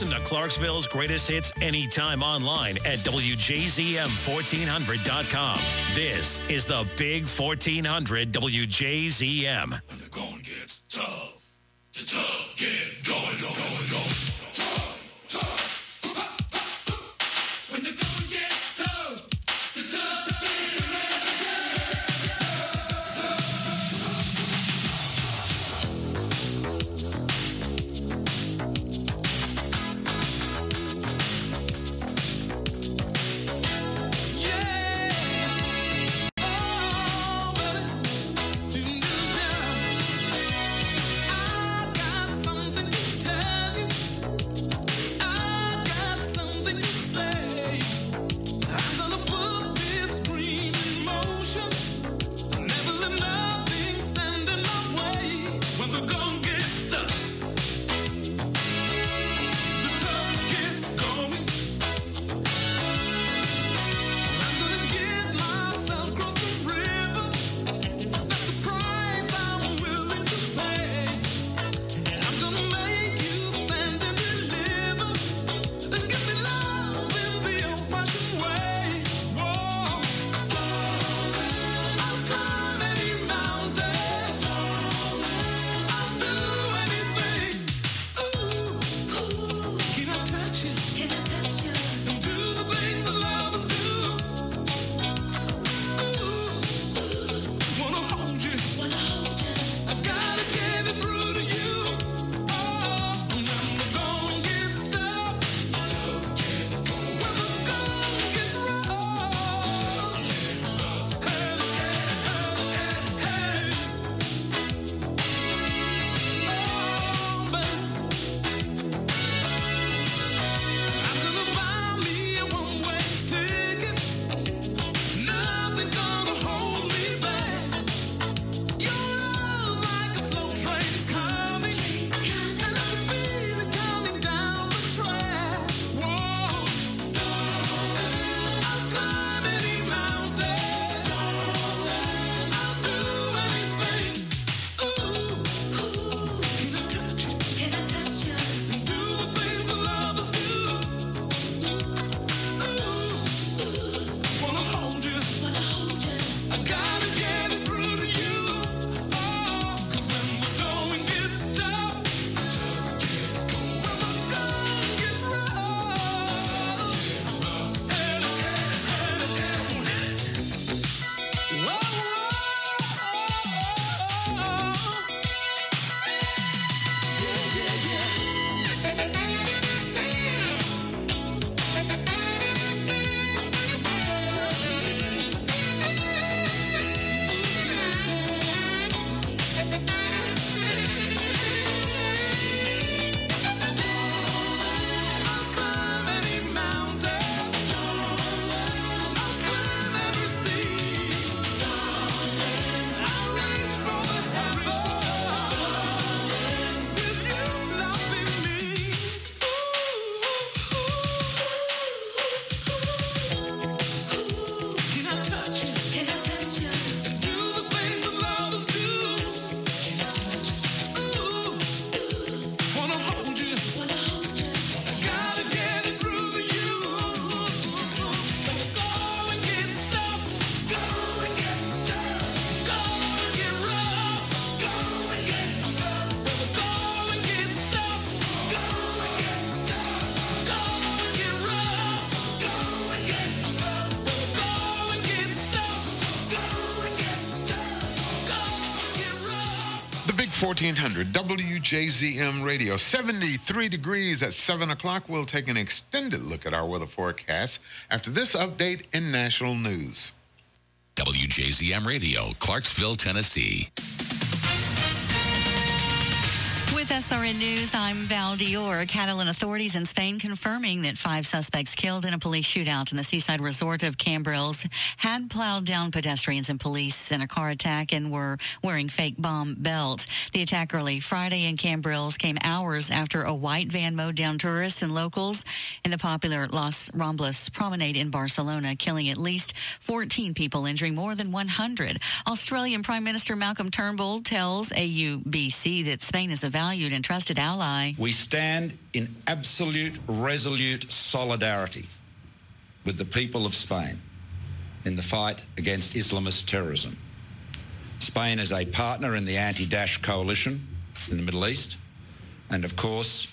Listen to Clarksville's greatest hits anytime online at WJZM1400.com. This is the Big 1400 WJZM. When the going gets tough, the tough get going. Tough. When the going gets tough, the tough get The Big 1400 WJZM Radio, 73 degrees at 7 o'clock. We'll take an extended look at our weather forecast after this update in national news. WJZM Radio, Clarksville, Tennessee. With SRN News, I'm Val Dior. Catalan authorities in Spain confirming that 5 suspects killed in a police shootout in the seaside resort of Cambrils had plowed down pedestrians and police in a car attack and were wearing fake bomb belts. The attack early Friday in Cambrils came hours after a white van mowed down tourists and locals in the popular Las Ramblas promenade in Barcelona, killing at least 14 people, injuring more than 100. Australian Prime Minister Malcolm Turnbull tells AUBC that Spain is evaluating valued and trusted ally. We stand in absolute, resolute solidarity with the people of Spain in the fight against Islamist terrorism. Spain is a partner in the anti-Daesh coalition in the Middle East, and of course,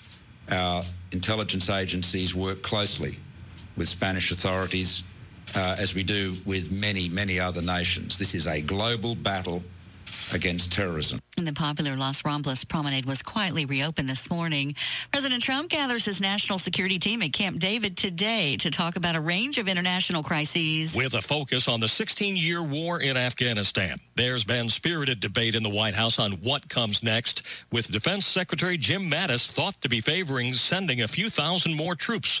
our intelligence agencies work closely with Spanish authorities as we do with many, many other nations. This is a global battle against terrorism. And the popular Los Ramblas promenade was quietly reopened this morning. President Trump gathers his national security team at Camp David today to talk about a range of international crises. With a focus on the 16-year war in Afghanistan. There's been spirited debate in the White House on what comes next, with Defense Secretary Jim Mattis thought to be favoring sending a few thousand more troops.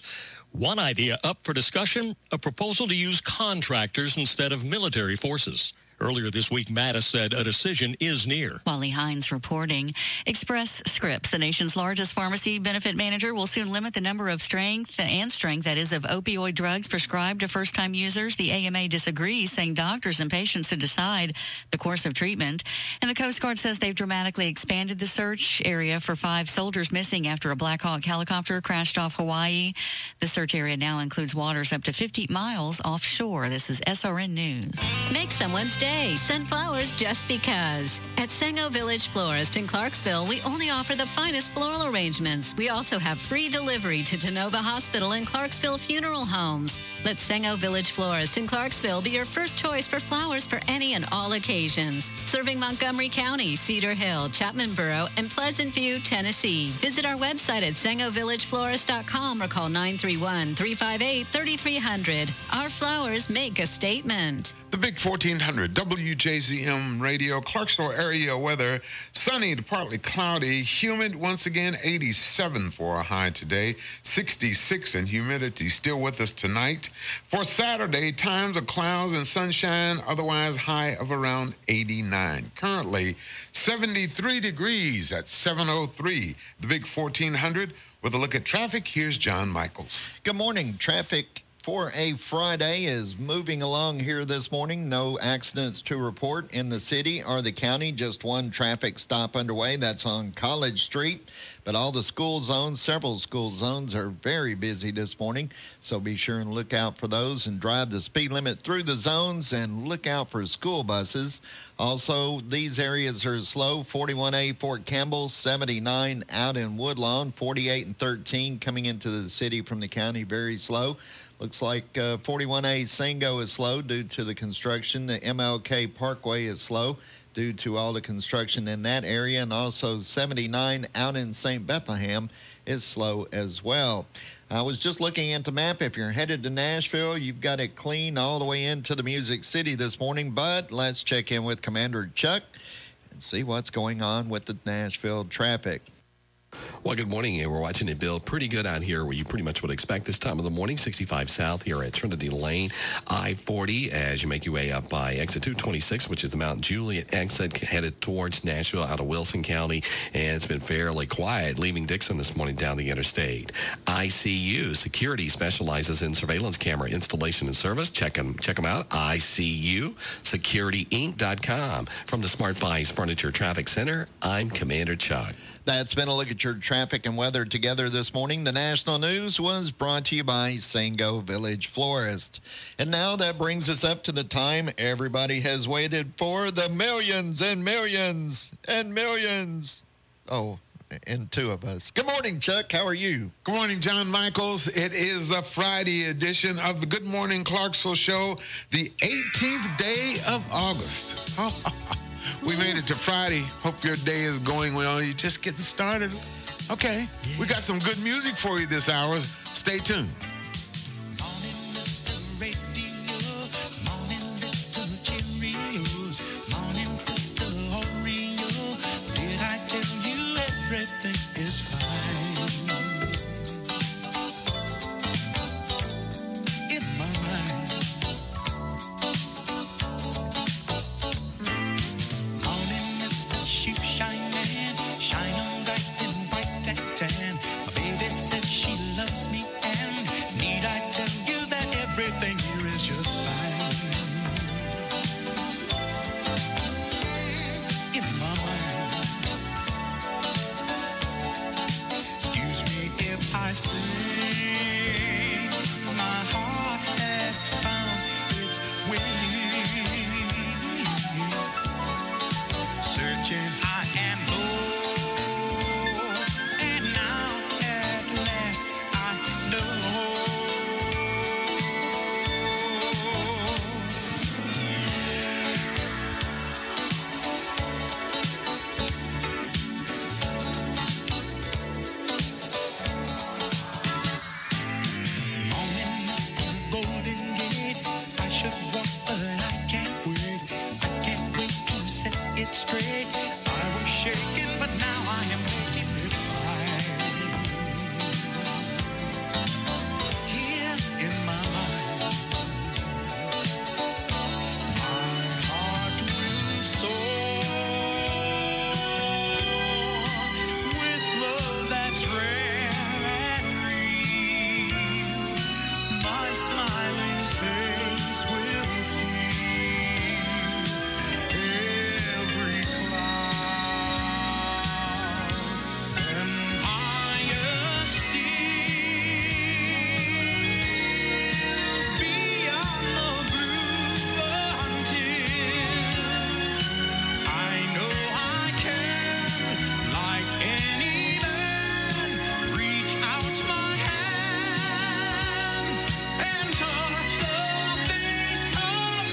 One idea up for discussion, a proposal to use contractors instead of military forces. Earlier this week, Mattis said a decision is near. Wally Hines reporting. Express Scripts, the nation's largest pharmacy benefit manager, will soon limit the number of strength, that is, of opioid drugs prescribed to first-time users. The AMA disagrees, saying doctors and patients should decide the course of treatment. And the Coast Guard says they've dramatically expanded the search area for 5 soldiers missing after a Black Hawk helicopter crashed off Hawaii. The search area now includes waters up to 50 miles offshore. This is SRN News. Make someone's day. Send flowers just because. At Sango Village Florist in Clarksville, we only offer the finest floral arrangements. We also have free delivery to Genova Hospital and Clarksville Funeral Homes. Let Sango Village Florist in Clarksville be your first choice for flowers for any and all occasions. Serving Montgomery County, Cedar Hill, Chapman Borough, and Pleasant View, Tennessee. Visit our website at sangovillageflorist.com or call 931-358-3300. Our flowers make a statement. The Big 1400 WJZM Radio, Clarksville area weather, sunny to partly cloudy, humid once again, 87 for a high today, 66 and humidity still with us tonight. For Saturday, times of clouds and sunshine, otherwise high of around 89. Currently 73 degrees at 7:03. The Big 1400 with a look at traffic. Here's John Michaels. Good morning. Traffic for a Friday is moving along here this morning. No accidents to report in the city or the county. Just one traffic stop underway. That's on College Street. But all the school zones, several school zones, are very busy this morning. So be sure and look out for those and drive the speed limit through the zones and look out for school buses. Also, these areas are slow. 41A Fort Campbell, 79 out in Woodlawn, 48 and 13 coming into the city from the county, very slow. Looks like 41A Sango is slow due to the construction. The MLK Parkway is slow due to all the construction in that area. And also 79 out in St. Bethlehem is slow as well. I was just looking at the map. If you're headed to Nashville, you've got it clean all the way into the Music City this morning. But let's check in with Commander Chuck and see what's going on with the Nashville traffic. Well, good morning. We're watching it build pretty good out here where you pretty much would expect this time of the morning. 65 south here at Trinity Lane, I-40 as you make your way up by exit 226, which is the Mount Juliet exit headed towards Nashville out of Wilson County. And it's been fairly quiet leaving Dixon this morning down the interstate. ICU Security specializes in surveillance camera installation and service. Check them out. ICUSecurityInc.com. From the Smart Buys Furniture Traffic Center, I'm Commander Chuck. That's been a look at your traffic and weather together this morning. The national news was brought to you by Sango Village Florist. And now that brings us up to the time everybody has waited for, the millions and millions and millions. Oh, and 2 of us. Good morning, Chuck. How are you? Good morning, John Michaels. It is the Friday edition of the Good Morning Clarksville show, the 18th day of August. We made it to Friday. Hope your day is going well. You're just getting started. Okay. We got some good music for you this hour. Stay tuned. Shine on bright and bright and tan. My baby said she loves me and straight. I was shaking, but now I am making it right. Here in my mind, my heart will soar with love that's rare and real. My smiling face will feel every cloud and higher still beyond the blue until I know I can, like any man, reach out my hand and touch the face of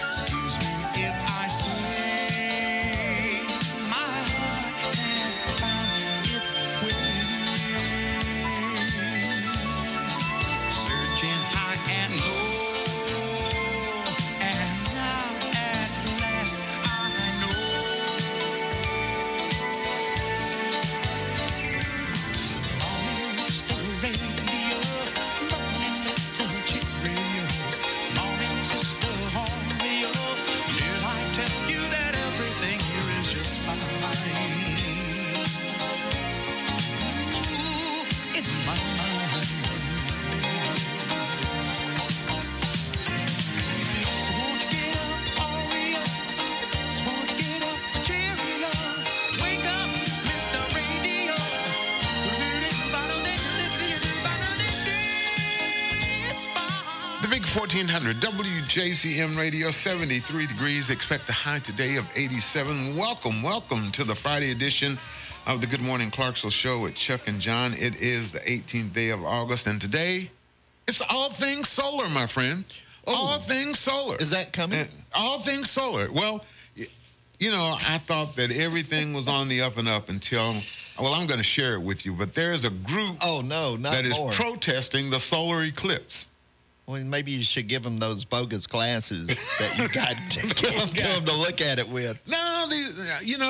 Excuse me if I say my heart has found its wings, searching high and low, and now at last I know. Morning, Mr. Radio, morning, little Cheerios, morning, Sister Oreo. Did I tell you that everything here is just fine? Ooh, in my mind. So won't you get up, Oreo? So won't you get up, Cheerios? Wake up, Mr. Radio. It's fine. The big 1400 WJZM radio, 73 degrees. Expect a high today of 87. Welcome to the Friday edition of the Good Morning Clarksville show with Chuck and John. It is the 18th day of August, and today it's all things solar, my friend. All things solar. Is that coming? All things solar. Well, you know, I thought that everything was on the up and up until, well, I'm going to share it with you, but there's a group Oh, no, not that is more. protesting the solar eclipse. Well, maybe you should give them those bogus glasses that you got to give them to them to look at it with. No,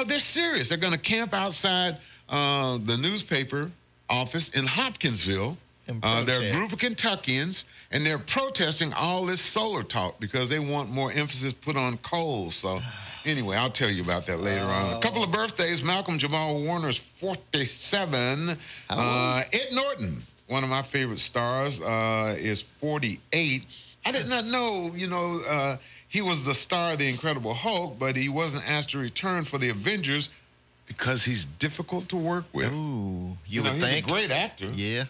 they're serious. They're going to camp outside the newspaper office in Hopkinsville. And They're a protest. group of Kentuckians, and they're protesting all this solar talk because they want more emphasis put on coal. So, anyway, I'll tell you about that later on. A couple of birthdays. Malcolm Jamal Warner's 47. Ed Norton, one of my favorite stars, is 48. I did not know, he was the star of The Incredible Hulk, but he wasn't asked to return for The Avengers because he's difficult to work with. Ooh, you would he's think. a great actor. Yeah.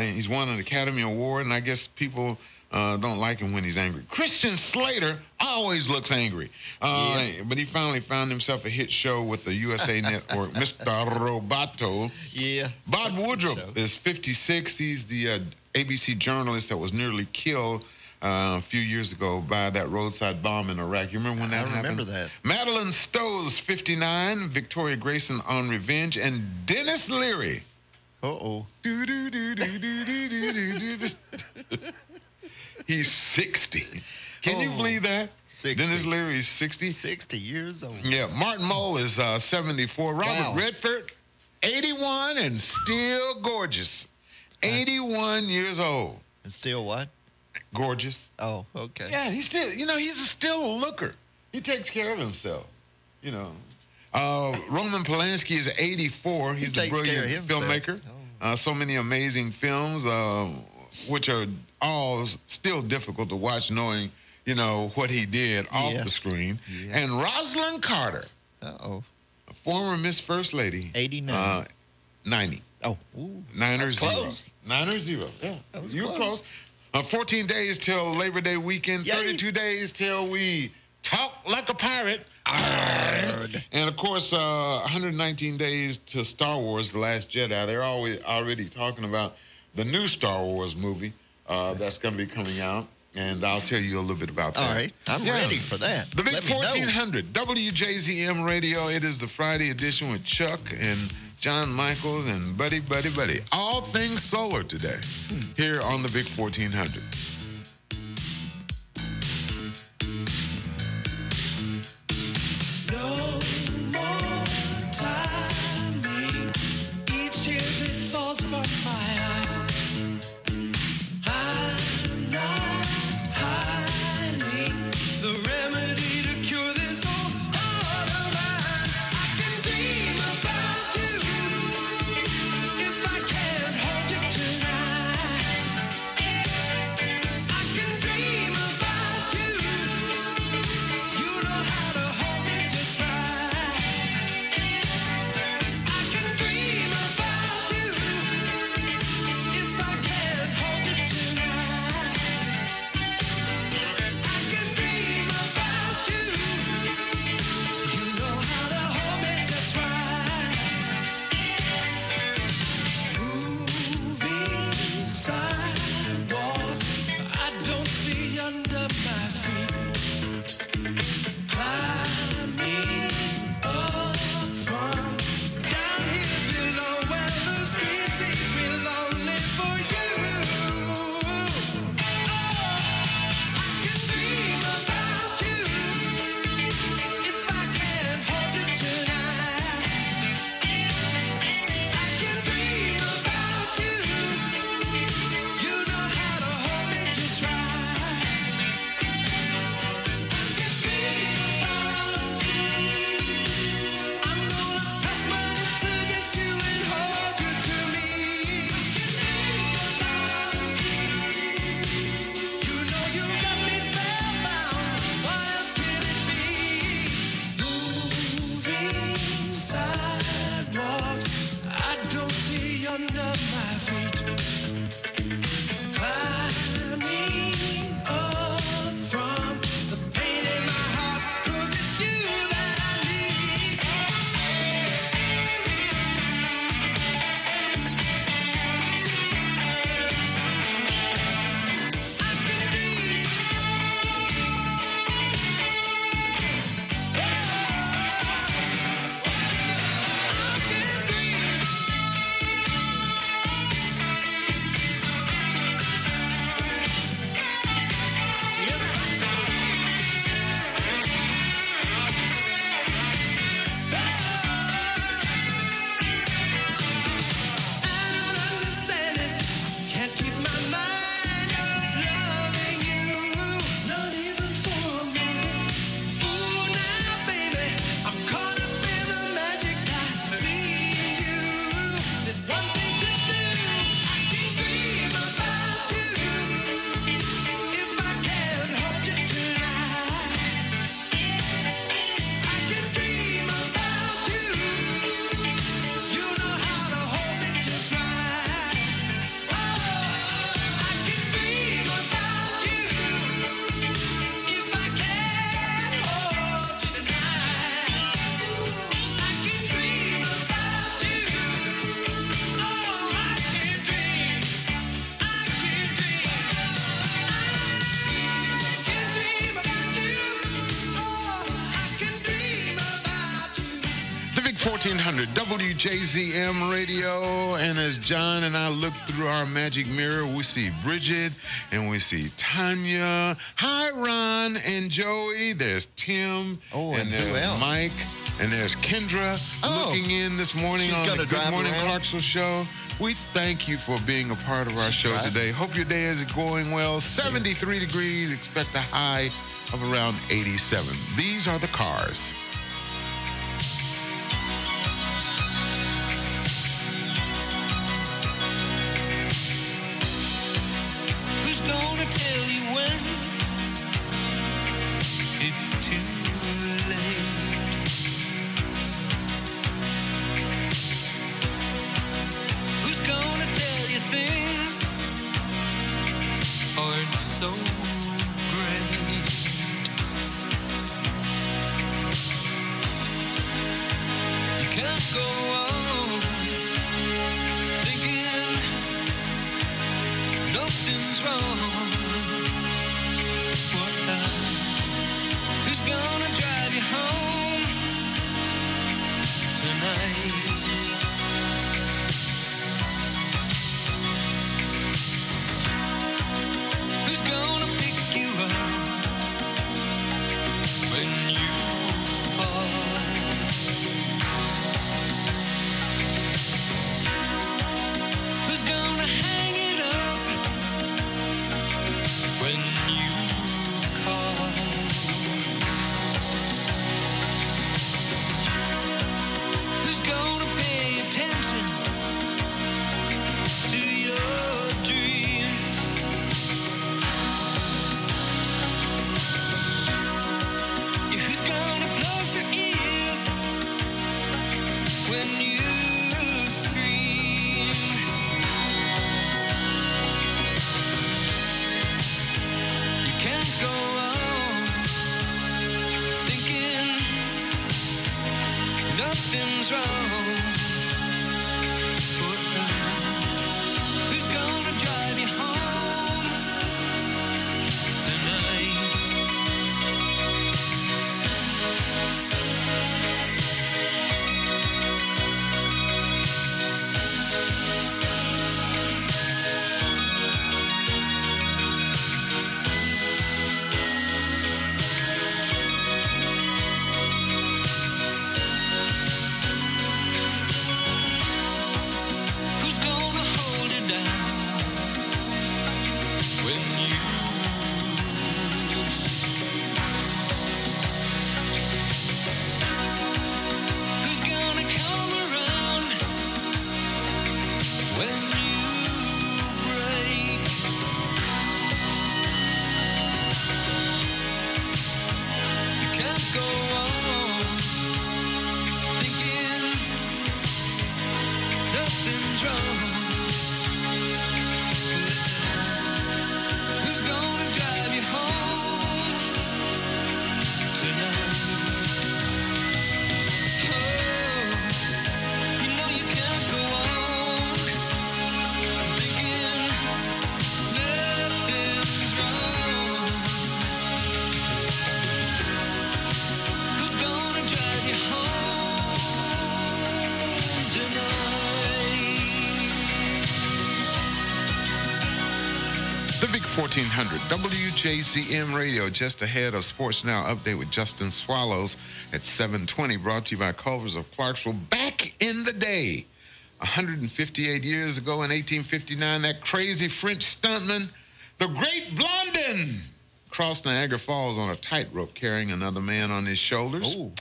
He's won an Academy Award, and I guess people don't like him when he's angry. Christian Slater always looks angry. But he finally found himself a hit show with the USA Network, Mr. Roboto. Yeah. Bob that's a good Woodruff show. is 56. He's the ABC journalist that was nearly killed a few years ago by that roadside bomb in Iraq. You remember when that happened? I remember that. Madeline Stowe's 59. Victoria Grayson on Revenge. And Dennis Leary. Uh-oh. He's 60. Can you believe that? 60. Dennis Leary is 60. 60 years old. Yeah, Martin Mull is 74. Robert Wow. Redford, 81 and still gorgeous. 81 years old. And still what? Gorgeous. Oh, okay. Yeah, he's still, he's still a looker. He takes care of himself, Roman Polanski is 84. He's a takes care brilliant of himself. filmmaker. So many amazing films, which are all still difficult to watch knowing, what he did off the screen. Yeah. And Rosalind Carter, Uh-oh. a former Miss First Lady. 89. 90. Oh, ooh. 9 or That's 0. close. 9 or 0. Yeah, That was you were close. 14 days till Labor Day weekend. Yay. 32 days till we talk like a pirate. And of course, 119 days to Star Wars: The Last Jedi. They're already talking about the new Star Wars movie that's going to be coming out, and I'll tell you a little bit about that. All right, I'm ready for that. The Big Let me know. 1400 WJZM Radio. It is the Friday edition with Chuck and John Michaels and Buddy. All things solar today here on the Big 1400. No more timing. Each tear that falls from my eyes. I'm not hiding the remedy to cure this old heart of mine. I can dream about you if I can't hold you tonight. I can dream about you. You know how to hold me just right. I can dream about you if I can't hold you tonight. I can dream about you. You know how to hold me just right. Moving sidewalk, I don't see under my feet. Climbing up from down here below where the street sees me lonely for you. I can dream about you if I can't hold you tonight. I can dream about you. You know how to hold me just right. I can dream about you. I'm gonna press my lips against you and hold you to me. You know you got me spellbound. What else could it be? Moving sidewalks, I don't see under my feet. Climbing up from the pain in my heart, 'cause it's you that I need. I can dream. Can't keep my mind off loving you, not even for a minute. Ooh, now, baby, I'm caught up in the magic light, seeing you. There's one thing to do. I can dream about you if I can't hold you tonight. I can dream about you. You know how to hold me just right. I can dream about you if I can't hold you tonight. I can dream about you. Oh, I can dream. I can dream. I can dream about you. Oh, I can dream about you. The Big 1400 WJZM Radio. And as John and I look through our magic mirror, we see Bridget and we see Tanya. Hi, Ron and Joey. There's Tim. Oh, and there's who else? Mike. And there's Kendra Oh. looking in this morning She's on gonna the Good drive Morning around? Clarksville show. We thank you for being a part of our show right. today. Hope your day is going well. 73 degrees. Expect a high of around 87. These are the cars. Who's gonna tell you when it's too late? Who's gonna tell you things aren't so great? 1400 WJZM Radio, just ahead of Sports Now Update with Justin Swallows at 7:20, brought to you by Culver's of Clarksville. Back in the day, 158 years ago in 1859, that crazy French stuntman, the Great Blondin, crossed Niagara Falls on a tightrope carrying another man on his shoulders. Ooh.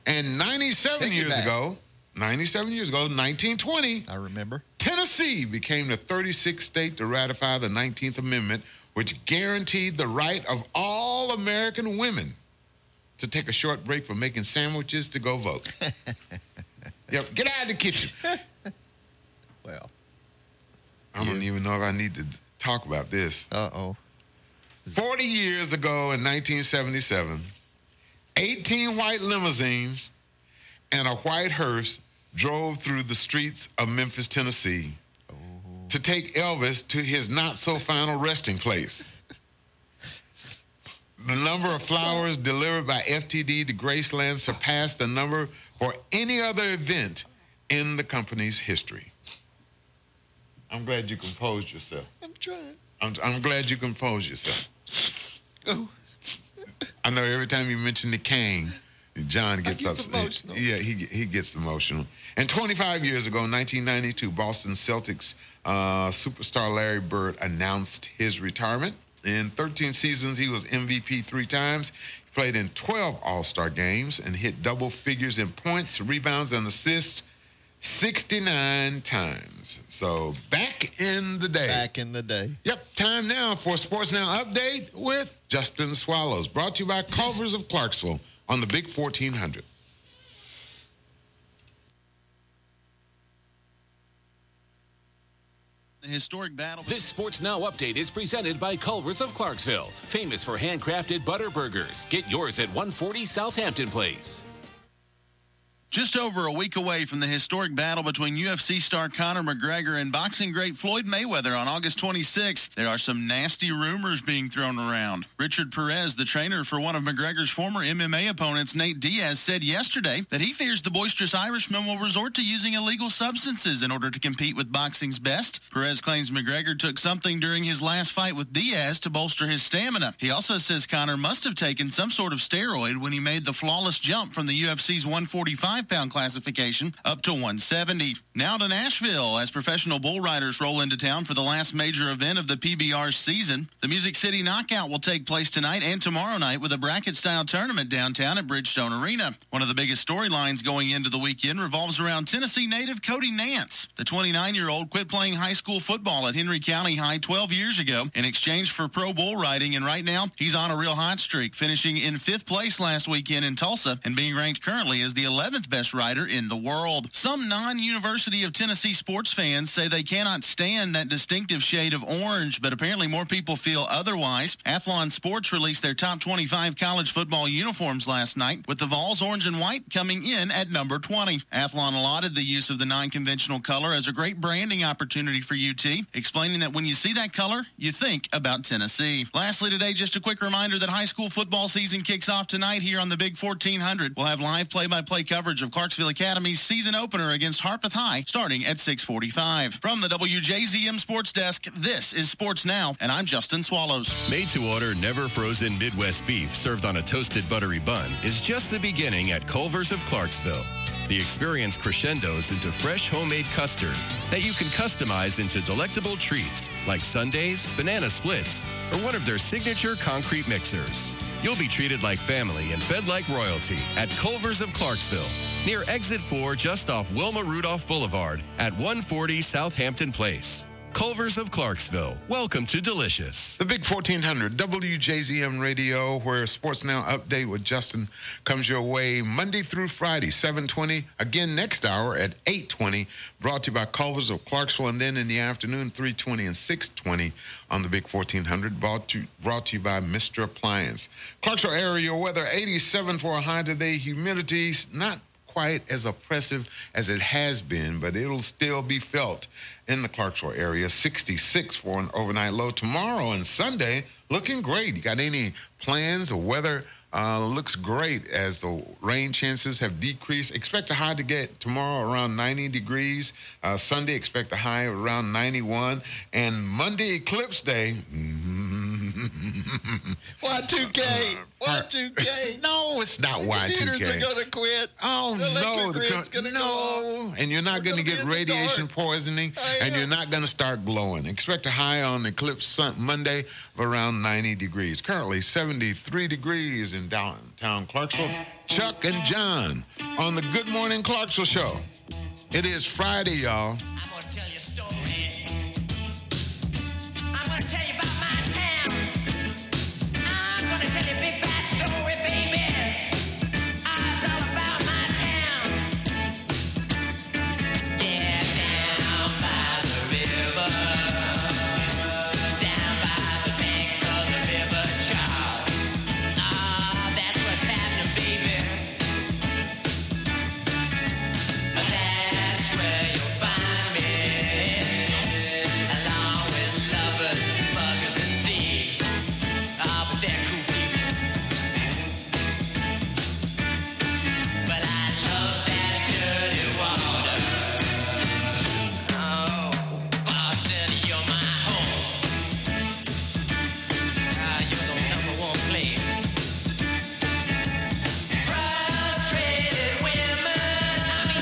And 97 years ago, 1920, I remember, Tennessee became the 36th state to ratify the 19th Amendment, which guaranteed the right of all American women to take a short break from making sandwiches to go vote. Yep, get out of the kitchen. Well, I don't even know if I need to talk about this. 40 years ago in 1977, 18 white limousines and a white hearse drove through the streets of Memphis, Tennessee to take Elvis to his not-so-final resting place. The number of flowers delivered by FTD to Graceland surpassed the number for any other event in the company's history. I'm glad you composed yourself. I'm trying. I'm glad you composed yourself. Oh. I know every time you mention the King, John gets emotional. Yeah, he gets emotional. And 25 years ago, in 1992, Boston Celtics superstar Larry Bird announced his retirement. In 13 seasons, he was MVP 3 times. He played in 12 All-Star games and hit double figures in points, rebounds, and assists 69 times. So back in the day. Back in the day. Yep, time now for Sports Now Update with Justin Swallows. Brought to you by Culver's of Clarksville on the Big 1400. The historic battle. This Sports Now update is presented by Culver's of Clarksville, famous for handcrafted butter burgers. Get yours at 140 Southampton Place. Just over a week away from the historic battle between UFC star Conor McGregor and boxing great Floyd Mayweather on August 26th, there are some nasty rumors being thrown around. Richard Perez, the trainer for one of McGregor's former MMA opponents, Nate Diaz, said yesterday that he fears the boisterous Irishman will resort to using illegal substances in order to compete with boxing's best. Perez claims McGregor took something during his last fight with Diaz to bolster his stamina. He also says Conor must have taken some sort of steroid when he made the flawless jump from the UFC's 145-pound classification up to 170. Now to Nashville as professional bull riders roll into town for the last major event of the PBR season. The Music City Knockout will take place tonight and tomorrow night with a bracket-style tournament downtown at Bridgestone Arena. One of the biggest storylines going into the weekend revolves around Tennessee native Cody Nance. The 29-year-old quit playing high school football at Henry County High 12 years ago in exchange for pro bull riding, and right now he's on a real hot streak, finishing in 5th place last weekend in Tulsa and being ranked currently as the 11th best rider in the world. Some non-University of Tennessee sports fans say they cannot stand that distinctive shade of orange, but apparently more people feel otherwise. Athlon Sports released their top 25 college football uniforms last night, with the Vols orange and white coming in at number 20. Athlon allotted the use of the non-conventional color as a great branding opportunity for UT, explaining that when you see that color, you think about Tennessee. Lastly today, just a quick reminder that high school football season kicks off tonight here on the Big 1400. We'll have live play-by-play coverage of Clarksville Academy's season opener against Harpeth High starting at 6:45. From the WJZM Sports Desk, this is Sports Now, and I'm Justin Swallows. Made to order, never frozen Midwest beef served on a toasted buttery bun is just the beginning at Culver's of Clarksville. The experience crescendos into fresh homemade custard that you can customize into delectable treats like sundaes, banana splits, or one of their signature concrete mixers. You'll be treated like family and fed like royalty at Culver's of Clarksville, near Exit 4 just off Wilma Rudolph Boulevard at 140 Southampton Place. Culver's of Clarksville. Welcome to Delicious. The Big 1400 WJZM Radio, where Sports Now Update with Justin comes your way Monday through Friday, 7:20. Again, next hour at 8:20. Brought to you by Culver's of Clarksville, and then in the afternoon, 3:20 and 6:20 on the Big 1400. Brought to you by Mr. Appliance. Clarksville area weather, 87 for a high today. Humidity's not quite as oppressive as it has been, but it'll still be felt in the Clarksville area. 66 for an overnight low. Tomorrow and Sunday, looking great. You got any plans? The weather looks great as the rain chances have decreased. Expect a high to get tomorrow around 90 degrees. Sunday, expect a high around 91. And Monday, Eclipse Day, Y2K. Y2K. No, it's not Y2K. Computers are going to quit. Oh, the electric no. grid's going to go off. And you're not going to get radiation poisoning, and you're not going to start glowing. Expect a high on Eclipse Monday of around 90 degrees. Currently 73 degrees in downtown Clarksville. Chuck and John on the Good Morning Clarksville show. It is Friday, y'all. I'm going to tell you a story. I'm going to tell you about my town. I'm going to tell you a big fat story, baby. It's all about my town. Yeah, down by the river. Down by the banks of the river Charles. That's what's happening, baby. That's where you'll find me, along with lovers, buggers, and thieves. But they're cool people. But I love that dirty water. Oh, Boston, you're my home. You're the number one place. Frustrated women,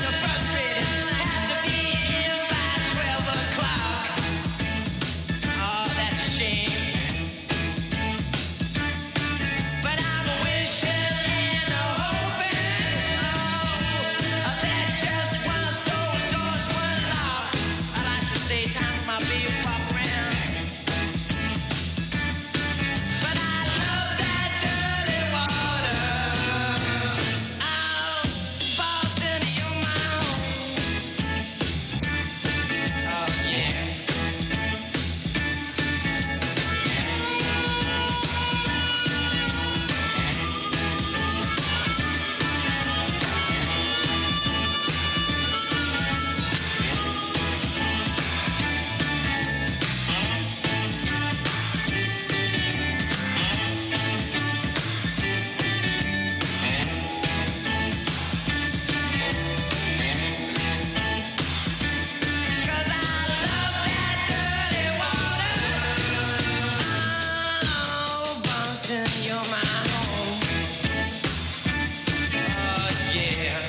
the frustrated have to be in by 12 o'clock. That's a shame. But I'm wishing and hoping that just once those doors were locked, I like to stay time with my baby pop around. But I love that dirty water. Oh, Boston, you're my home. Oh, yeah. Cause I love that dirty water. Oh, Boston, you're my home. Oh, yeah.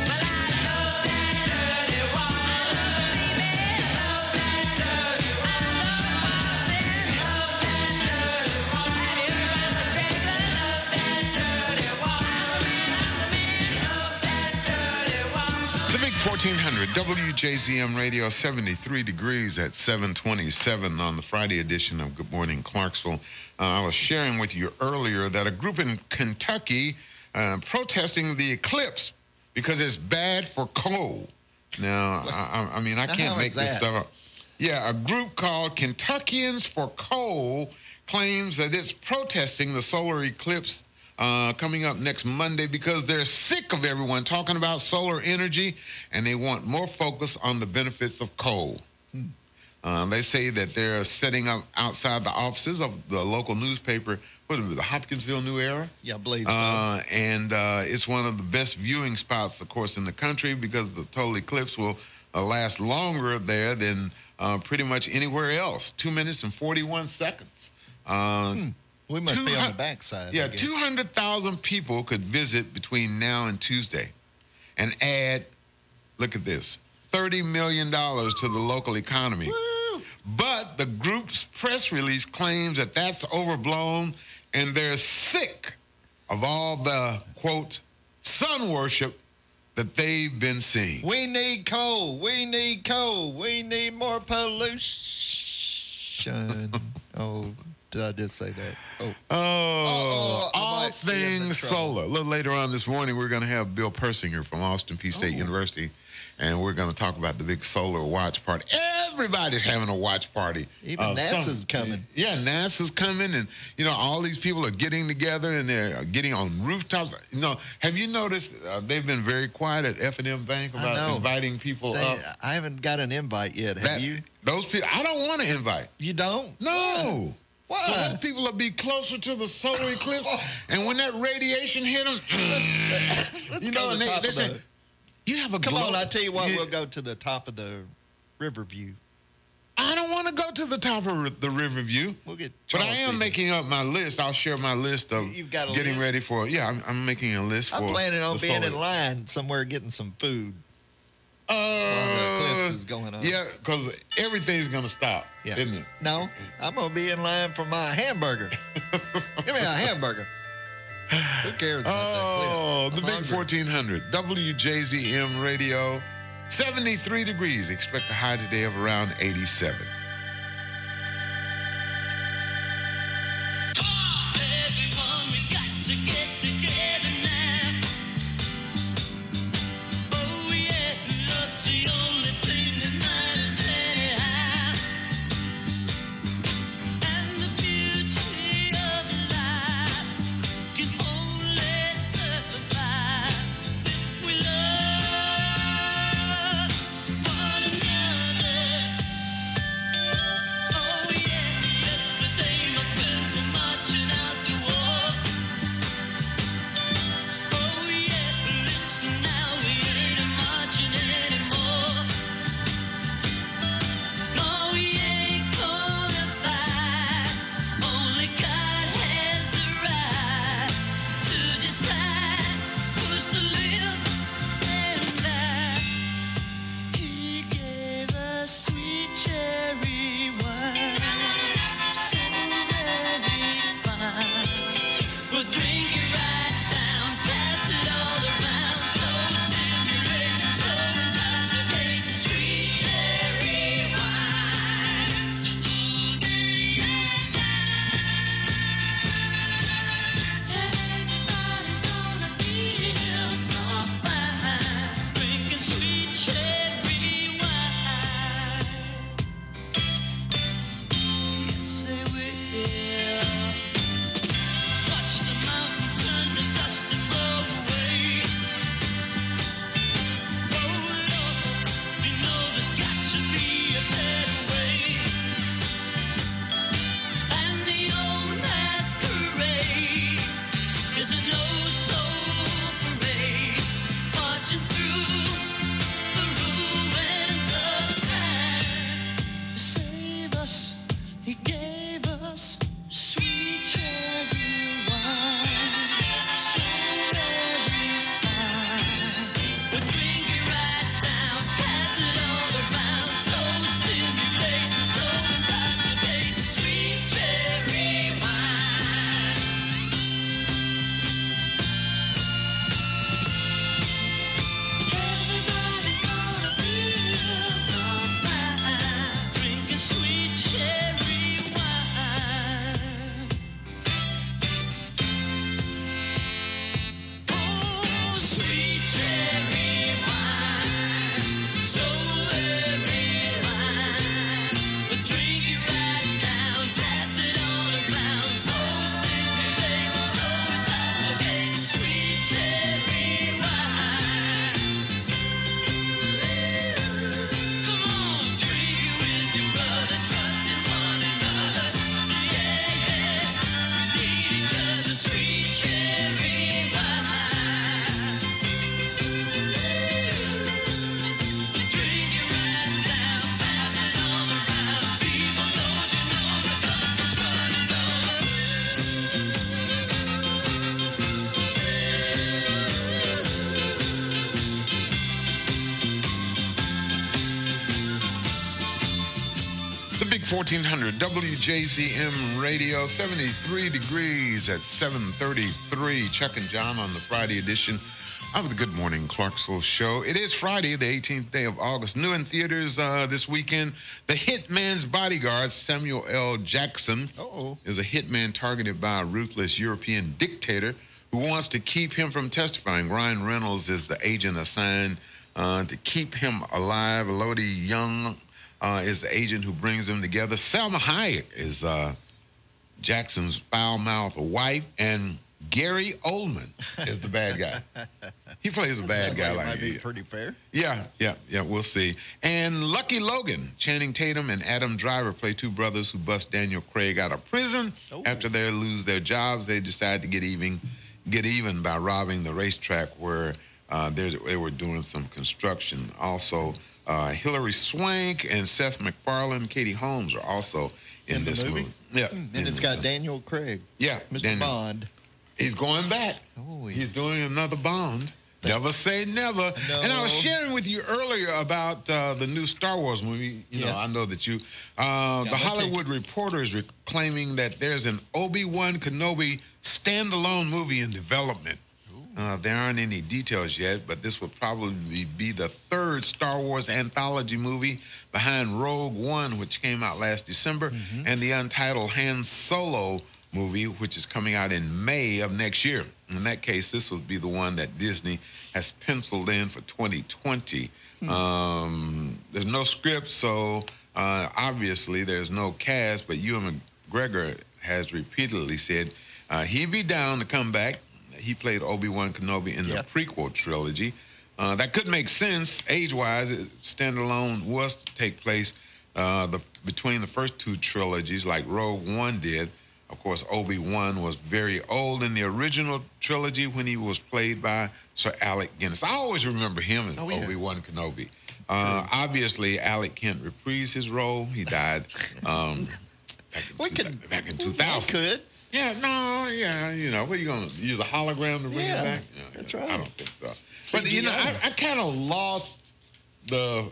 But I love that dirty water, baby. Love that dirty water. I love Boston, love that dirty water. Have you ever found a stranger? Love that dirty water. Love that dirty water. The Big 1400, WJZM Radio, 73 degrees at 7:27 on the Friday edition of Good Morning Clarksville. I was sharing with you earlier that a group in Kentucky protesting the eclipse because it's bad for coal. Now, I mean, I Now, can't how make is this that? stuff up. Yeah, a group called Kentuckians for Coal claims that it's protesting the solar eclipse coming up next Monday because they're sick of everyone talking about solar energy and they want more focus on the benefits of coal. They say that they're setting up outside the offices of the local newspaper, what is it, the Hopkinsville New Era? Yeah, I believe so. And it's one of the best viewing spots, of course, in the country because the total eclipse will last longer there than pretty much anywhere else. 2 minutes and 41 seconds. We must be on the backside. Yeah, I guess. 200,000 people could visit between now and Tuesday and add, look at this, $30 million to the local economy. Woo! But the group's press release claims that that's overblown and they're sick of all the, quote, sun worship that they've been seeing. We need coal. We need coal. We need more pollution. Oh, did I just say that? Oh. All things solar. A little later on this morning, we're going to have Bill Persinger from Austin Peay State University, and we're going to talk about the big solar watch party. Everybody's having a watch party. Even NASA's coming. Yeah, NASA's coming, and, you know, all these people are getting together, and they're getting on rooftops. You know, have you noticed they've been very quiet at F&M Bank about inviting people up? I haven't got an invite yet. Have you? Those people, I don't want to invite. You don't? No. Why? So those people will be closer to the solar eclipse, and when that radiation hit them, Let's you go know, to the top they of say, the... you have a Come glow. on, I tell you what, we'll go to the top of the Riverview. I don't want to go to the top of the Riverview. We'll get But I Charles am Seaton. making up my list. I'll share my list of You've got a getting list? ready for. Yeah, I'm making a list for. I'm planning on the being in solar- line somewhere getting some food while the eclipse is going on. Yeah, because everything's going to stop, Yeah. isn't it? No, I'm going to be in line for my hamburger. Give me a hamburger. Who cares about Oh, that the clip? I'm big hungry. 1400. WJZM radio. 73 degrees. Expect a high today of around 87. Everyone, we got to get together now. Oh yeah, love's the only thing that matters anyhow. And the beauty of life can only survive if we love one another. Oh yeah, yesterday my friends were marching out to war. Oh yeah, listen now, we ain't marching anymore. No, we ain't gonna fight. Only God has the right to decide who's to live and die. He gave us sweet cherry wine, so very fine. We'll drink it right down, pass it all around, so stimulating, so intoxicating, sweet cherry wine. Everybody's gonna feel so fine, drinking sweet cherry wine. Yes, they will. Watch the mountain turn to dust and blow away. Oh Lord, you know there's got to be a better way. And the old masquerade is an oh-so parade, marching through the ruins of time. Save us, he gave us sweet cherry wine, so very fine. We'll drink it right down, pass it all around, so stimulating, so intoxicating, sweet cherry wine. Everybody's gonna feel so fine, drinking sweet cherry wine. Oh, sweet cherry wine, so very fine. We'll drink it right down, pass it all around, so stimulating, so intoxicating, sweet cherry wine. Come on, drink it with your brother, trust in one another. Yeah, yeah, we need each other, sweet cherry wine. Drink it right down, pass it all around. People, don't you know the cup is running over? The big 1400 WJZM radio, 73 degrees at 7:33. Chuck and John on the Friday edition of the Good Morning Clarksville show. It is Friday, the 18th day of August. New in theaters this weekend, The Hitman's Bodyguard, Samuel L. Jackson, is a hitman targeted by a ruthless European dictator who wants to keep him from testifying. Ryan Reynolds is the agent assigned to keep him alive. Elodie Young is the agent who brings them together. Salma Hayek is Jackson's foul-mouthed wife, and Gary Oldman is the bad guy. He plays a bad guy Might like be he. pretty fair. Yeah, we'll see. And Lucky Logan, Channing Tatum and Adam Driver play two brothers who bust Daniel Craig out of prison. After they lose their jobs, they decide to get even by robbing the racetrack where they were doing some construction. Also, Hilary Swank and Seth MacFarlane, Katie Holmes are also in this movie. Yeah. And it's got Daniel Craig. Yeah. Mr. Daniel. Bond. He's going back. Oh, He's doing another Bond. Never say never. No. And I was sharing with you earlier about the new Star Wars movie. You know, I know that you... the Hollywood Reporter is claiming that there's an Obi-Wan Kenobi standalone movie in development. There aren't any details yet, but this will probably be the third Star Wars anthology movie behind Rogue One, which came out last December, and the untitled Han Solo movie, which is coming out in May of next year. In that case, this would be the one that Disney has penciled in for 2020. There's no script, so obviously there's no cast, but Ewan McGregor has repeatedly said he'd be down to come back. He played Obi-Wan Kenobi in the prequel trilogy. That could make sense age-wise. Standalone was to take place between the first two trilogies like Rogue One did. Of course, Obi-Wan was very old in the original trilogy when he was played by Sir Alec Guinness. I always remember him as Obi-Wan Kenobi. Obviously, Alec can't reprise his role. He died back in 2000. Could. Yeah, you know, what are you going to use a hologram to bring it back? Yeah, that's right. I don't think so. But, you know, I kind of lost the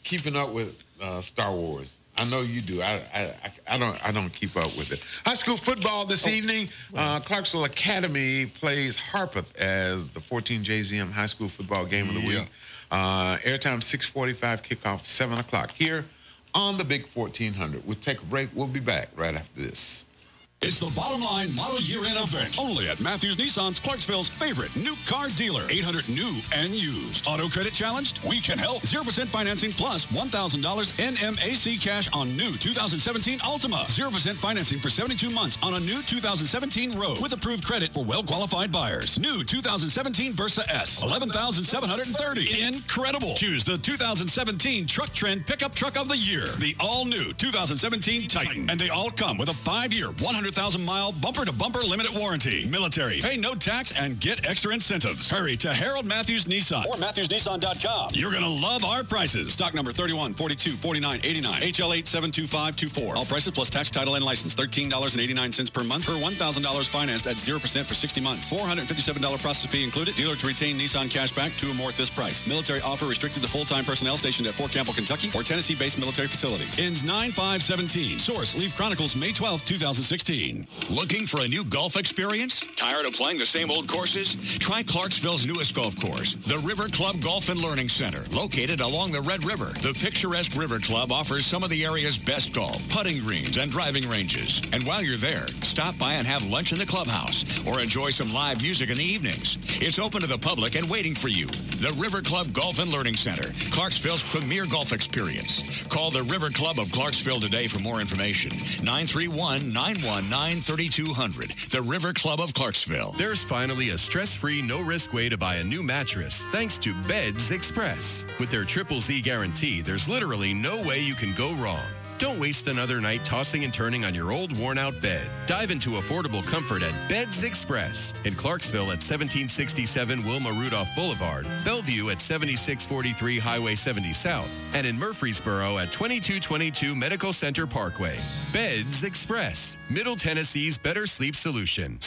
keeping up with Star Wars. I know you do. I don't keep up with it. High school football this evening. Clarksville Academy plays Harpeth as the 14JZM high school football game of the week. Airtime 6:45, kickoff 7 o'clock here on the Big 1400. We'll take a break. We'll be back right after this. It's the Bottom Line Model Year-End event only at Matthews Nissan's Clarksville's favorite new car dealer. 800 new and used. Auto credit challenged? We can help. 0% financing plus $1,000 NMAC cash on new 2017 Altima. 0% financing for 72 months on a new 2017 Rogue with approved credit for well-qualified buyers. New 2017 Versa S. $11,730. Incredible. Choose the 2017 Truck Trend Pickup Truck of the Year. The all-new 2017 Titan. And they all come with a 5-year, 100,000-mile bumper-to-bumper limited warranty. Military. Pay no tax and get extra incentives. Hurry to Harold Matthews Nissan or MatthewsNissan.com. You're going to love our prices. Stock number 31, 42, 49, 89. HL8 72524. All prices plus tax, title, and license. $13.89 per month per $1,000 financed at 0% for 60 months. $457 process fee included. Dealer to retain Nissan cashback, 2 or more at this price. Military offer restricted to full-time personnel stationed at Fort Campbell, Kentucky or Tennessee-based military facilities. Ends 9/5/17. Source, Leaf Chronicles, May 12, 2016. Looking for a new golf experience? Tired of playing the same old courses? Try Clarksville's newest golf course, the River Club Golf and Learning Center, located along the Red River. The picturesque River Club offers some of the area's best golf, putting greens, and driving ranges. And while you're there, stop by and have lunch in the clubhouse or enjoy some live music in the evenings. It's open to the public and waiting for you. The River Club Golf and Learning Center, Clarksville's premier golf experience. Call the River Club of Clarksville today for more information. 931-919-3200. The River Club of Clarksville. There's finally a stress-free, no-risk way to buy a new mattress thanks to Beds Express. With their Triple Z guarantee, there's literally no way you can go wrong. Don't waste another night tossing and turning on your old, worn-out bed. Dive into affordable comfort at Beds Express in Clarksville at 1767 Wilma Rudolph Boulevard, Bellevue at 7643 Highway 70 South, and in Murfreesboro at 2222 Medical Center Parkway. Beds Express, Middle Tennessee's better sleep solution.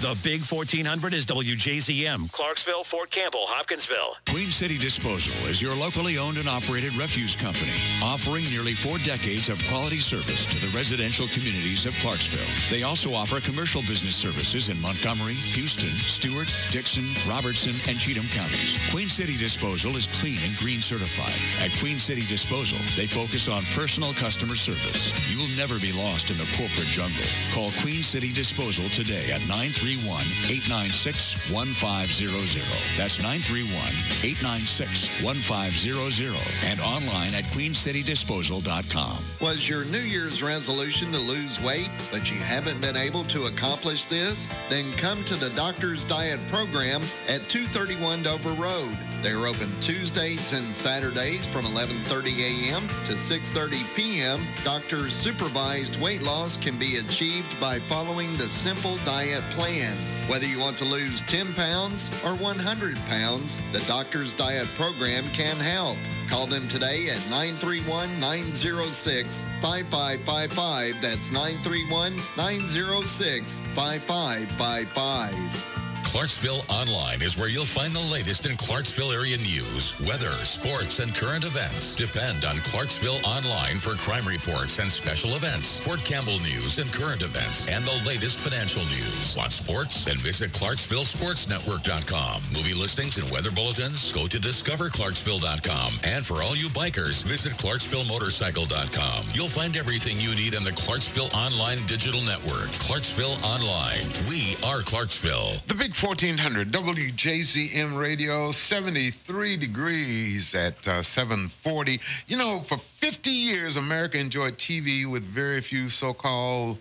The Big 1400 is WJZM, Clarksville, Fort Campbell, Hopkinsville. Queen City Disposal is your locally owned and operated refuse company, offering nearly 4 decades of quality service to the residential communities of Clarksville. They also offer commercial business services in Montgomery, Houston, Stewart, Dixon, Robertson, and Cheatham counties. Queen City Disposal is clean and green certified. At Queen City Disposal, they focus on personal customer service. You'll never be lost in the corporate jungle. Call Queen City Disposal today at 931-896-1500. That's 931-896-1500 and online at queencitydisposal.com. Was your New Year's resolution to lose weight, but you haven't been able to accomplish this? Then come to the Doctor's Diet Program at 231 Dover Road. They're open Tuesdays and Saturdays from 11:30 a.m. to 6:30 p.m. Doctor's supervised weight loss can be achieved by following the simple diet plan. Whether you want to lose 10 pounds or 100 pounds, the Doctor's Diet Program can help. Call them today at 931-906-5555. That's 931-906-5555. Clarksville Online is where you'll find the latest in Clarksville area news, weather, sports, and current events. Depend on Clarksville Online for crime reports and special events, Fort Campbell news and current events, and the latest financial news. Want sports? Then visit ClarksvilleSportsNetwork.com. Movie listings and weather bulletins? Go to DiscoverClarksville.com. And for all you bikers, visit ClarksvilleMotorcycle.com. You'll find everything you need in the Clarksville Online digital network. Clarksville Online. We are Clarksville. The Big 1400 WJZM Radio, 73 degrees at 740. You know, for 50 years, America enjoyed TV with very few so-called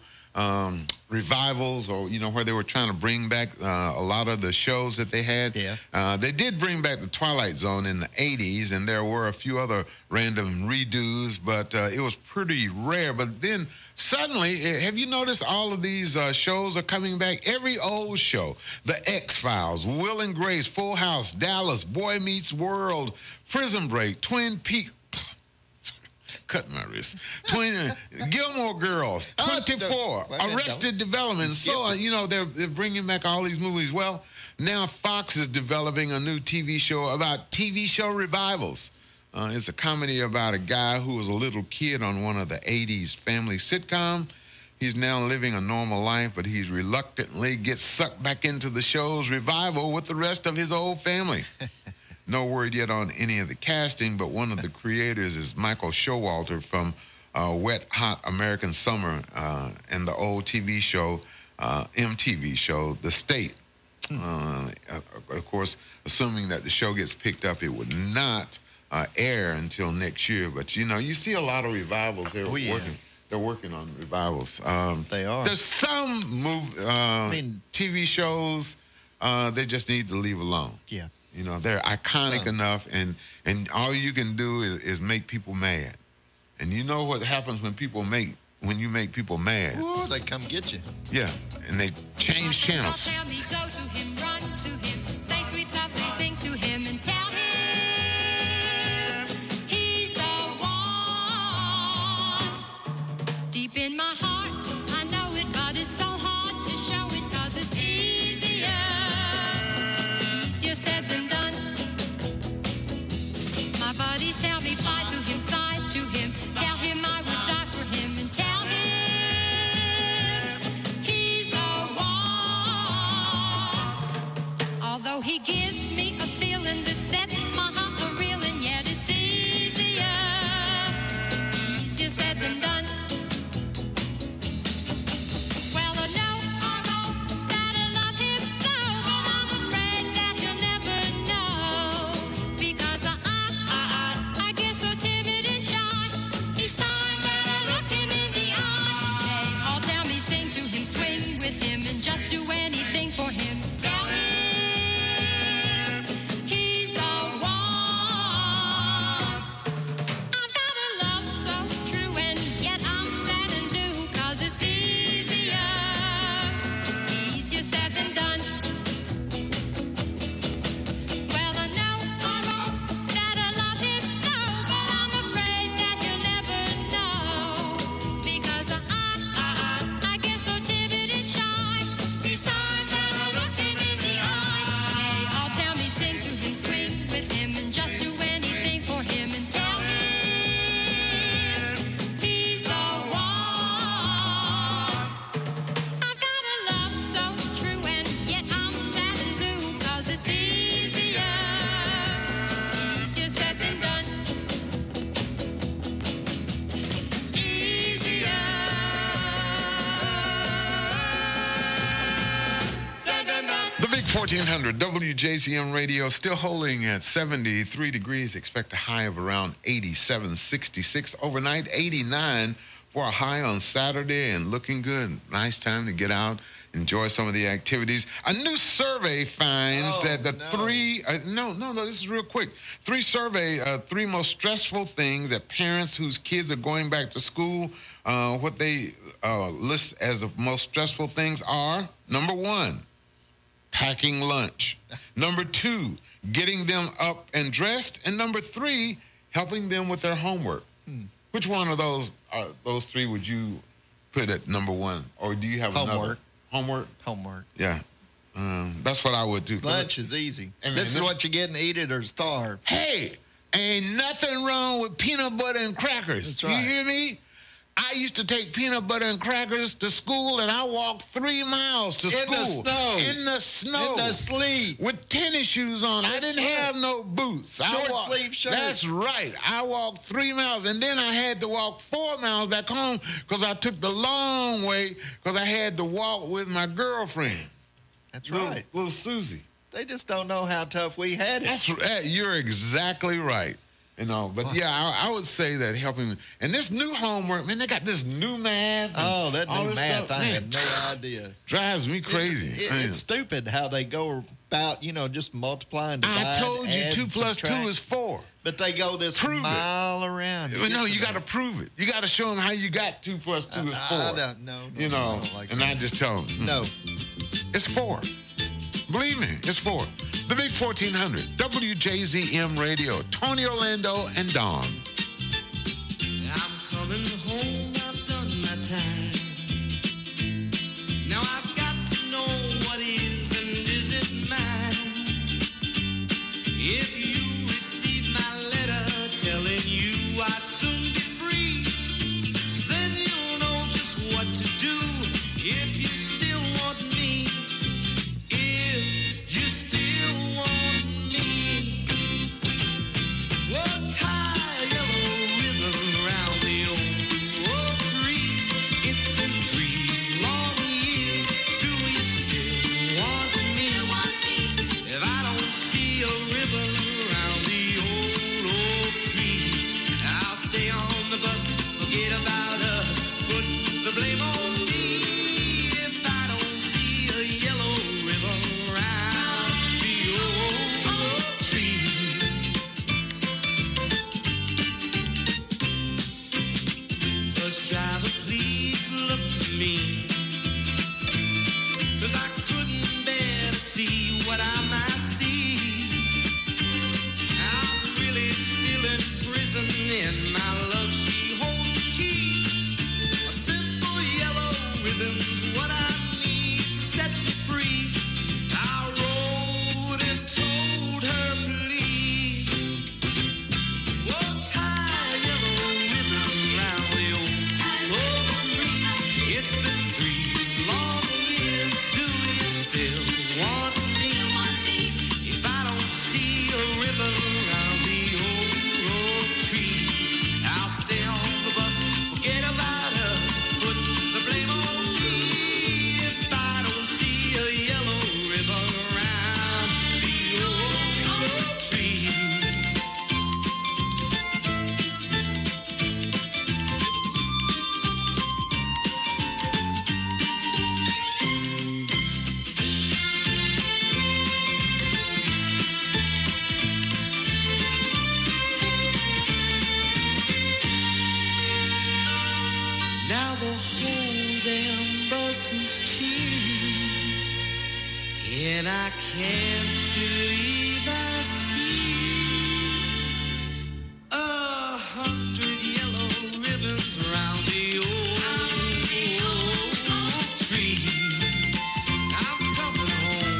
revivals, or, you know, where they were trying to bring back a lot of the shows that they had. Yeah. They did bring back the Twilight Zone in the 80s, and there were a few other random redos, but it was pretty rare. But then suddenly, have you noticed all of these shows are coming back? Every old show, The X-Files, Will and Grace, Full House, Dallas, Boy Meets World, Prison Break, Twin Peaks, cut my wrist, Gilmore Girls, 24, Arrested Development, so on. You know, they're bringing back all these movies. Well, now Fox is developing a new TV show about TV show revivals. It's a comedy about a guy who was a little kid on one of the 80s family sitcom. He's now living a normal life, but he's reluctantly gets sucked back into the show's revival with the rest of his old family. No word yet on any of the casting, but one of the creators is Michael Showalter from Wet Hot American Summer and the old TV show, MTV show, The State. Of course, assuming that the show gets picked up, it would not air until next year. But, you know, you see a lot of revivals. They're working on revivals. They are. There's some TV shows they just need to leave alone. Yeah. You know, they're iconic enough, and all you can do is make people mad. And you know what happens when you make people mad? Ooh, they come get you. Yeah, and they change channels. Tell me, go to him, run to him, say sweet lovely things to him, and tell him he's the one. Deep in my heart, I know it, but it's so hard to show it, 'cause it's easier said than done. My buddies tell me, fly to him, side to him, tell him I would die for him, and tell him he's the one. Although he gives me a feeling that sets my heart a-reeling, yet it's easier said than done. Well, I know that I love him so, but I'm afraid that he'll never know, because I get so timid and shy each time that I look him in the eye. They all tell me, sing to him, swing with him, and just do anything for him. Tell him he's the one. I've got a love so true, and yet I'm sad and blue, 'cause it's easier said than done. Well, I know that I love him so, but I'm afraid that he'll never know, because I get so timid and shy each time that I look him in the eye. They all tell me, sing to him, swing with him, and just do anything for him, and tell him he's the one. I've got a love so true, and yet I'm sad and blue, 'cause it's easier said than done. Easier said than done. The Big 1400 WJZM Radio still holding at 73 degrees. Expect a high of around 87, 66 overnight, 89 for a high on Saturday, and looking good. Nice time to get out, enjoy some of the activities. A new survey finds that the this is real quick. Three most stressful things that parents whose kids are going back to school, what they list as the most stressful things are: number one, packing lunch; number two, getting them up and dressed; and number three, helping them with their homework. Which one of those three would you put at number one? Or do you have another? Homework? Homework. Yeah. That's what I would do. Lunch is easy. This is what you get and eat it or starve. Hey, ain't nothing wrong with peanut butter and crackers. That's right. You hear me? I used to take peanut butter and crackers to school, and I walked 3 miles to school. In the snow. In the sleet. With tennis shoes on. I didn't have no boots. Short sleeve shirt. That's right. I walked 3 miles, and then I had to walk 4 miles back home because I took the long way because I had to walk with my girlfriend. That's right. Little Susie. They just don't know how tough we had it. That's right. You're exactly right. But yeah, I would say that helping. And this new homework, man, they got this new math. Oh, that all new this math, stuff. I Man, had no idea. Drives me crazy. It's stupid how they go about, just multiplying, divide, I told you add, 2 plus 2 subtract. is 4. But they go this mile around. No, you got to prove it. You got to show them how you got 2 plus 2 is 4. I don't know. I don't like and that. I just tell them. No. It's 4. Believe me, it's 4. The Big 1400, WJZM Radio, Tony Orlando and Dawn. I'm coming home, I've done my time. Now I've got to know what is and isn't mine. If you receive my letter telling you I'd soon be free, then you'll know just what to do if you still want me. If you still want me. Whoa, tie a yellow ribbon around the old tree. It's been 3 long years. Do you still want me? If I don't see a ribbon around the old tree, I'll stay on the bus, forget about us, put the blame on me. If I don't see a yellow ribbon around the old tree. Bus driver, please look for me, 'cause I couldn't bear to see what I might see. I'm really still in prison, and my love, she holds the key. A simple yellow ribbon's what I need to set me free. I wrote and told her, please. Whoa, tie a yellow ribbon round the old tree. It's been 3 long years. Do you still want me? If I don't see a ribbon around the old tree, I'll stay on the bus, forget about us, put the blame on me. If I don't see a yellow ribbon around the old tree. Now the whole damn bus is cheap, and I can't believe I see 100 yellow ribbons around the old tree. I'm coming home.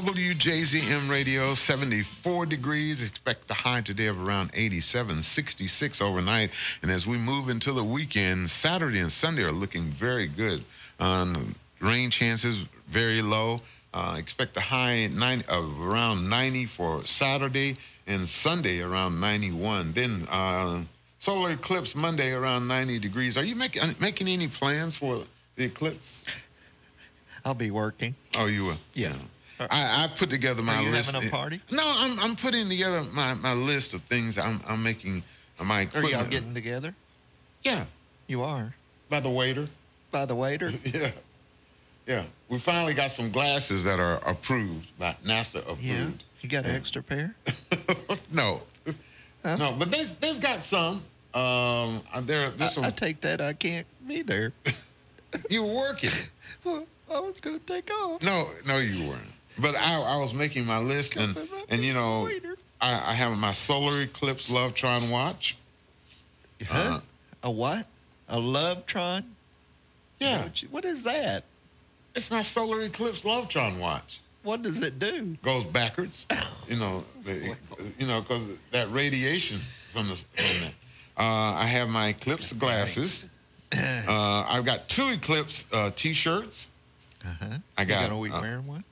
WJZM Radio, 74 degrees. Expect the high today of around 87, 66 overnight. And as we move into the weekend, Saturday and Sunday are looking very good. Rain chances very low. Expect the high of around 90 for Saturday and Sunday around 91. Then solar eclipse Monday around 90 degrees. Are you making any plans for the eclipse? I'll be working. Oh, you will? Yeah. I put together my Are you list. having a party? No, I'm putting together my list of things I'm making. My Are equipment. y'all getting together? Yeah. You are? By the waiter. By the waiter? Yeah. Yeah, we finally got some glasses that are approved by NASA approved. Yeah. You got an extra pair? No, no, but they've got some. I take that I can't be there. You were working. Well, I was going to take off. No, you weren't. But I was making my list, and you know, I have my solar eclipse Lovetron watch. Huh? A what? A Lovetron? Yeah. What is that? It's my solar eclipse Lovetron watch. What does it do? Goes backwards. You know, because that radiation from that. I have my eclipse glasses. I've got 2 eclipse T-shirts. I got. Are we wearing one?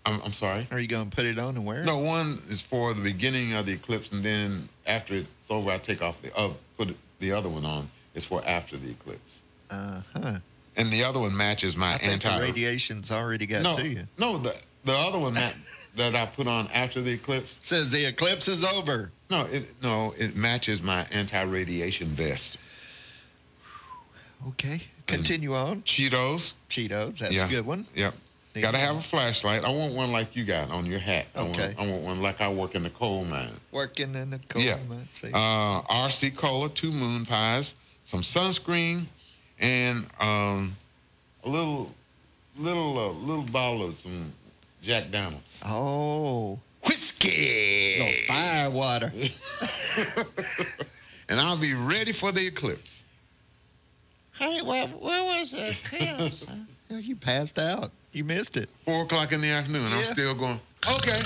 I'm sorry. Are you going to put it on and wear it? No, one is for the beginning of the eclipse, and then after it's over, I take off the other one on. It's for after the eclipse. And the other one matches my I think the radiation's already got to you. No, the other one that I put on after the eclipse says the eclipse is over. No, it matches my anti-radiation vest. Okay, continue on. Cheetos. That's a good one. Yep. Got to have a flashlight. I want one like you got on your hat. Okay. I want one like I work in the coal mine. Working in the coal mine. See. RC Cola, 2 moon pies, some sunscreen, and a little bottle of some Jack Daniels. Oh. Whiskey. No, fire water. And I'll be ready for the eclipse. Hey, well, where was the eclipse? You passed out. You missed it. 4 o'clock in the afternoon. I'm still going, okay,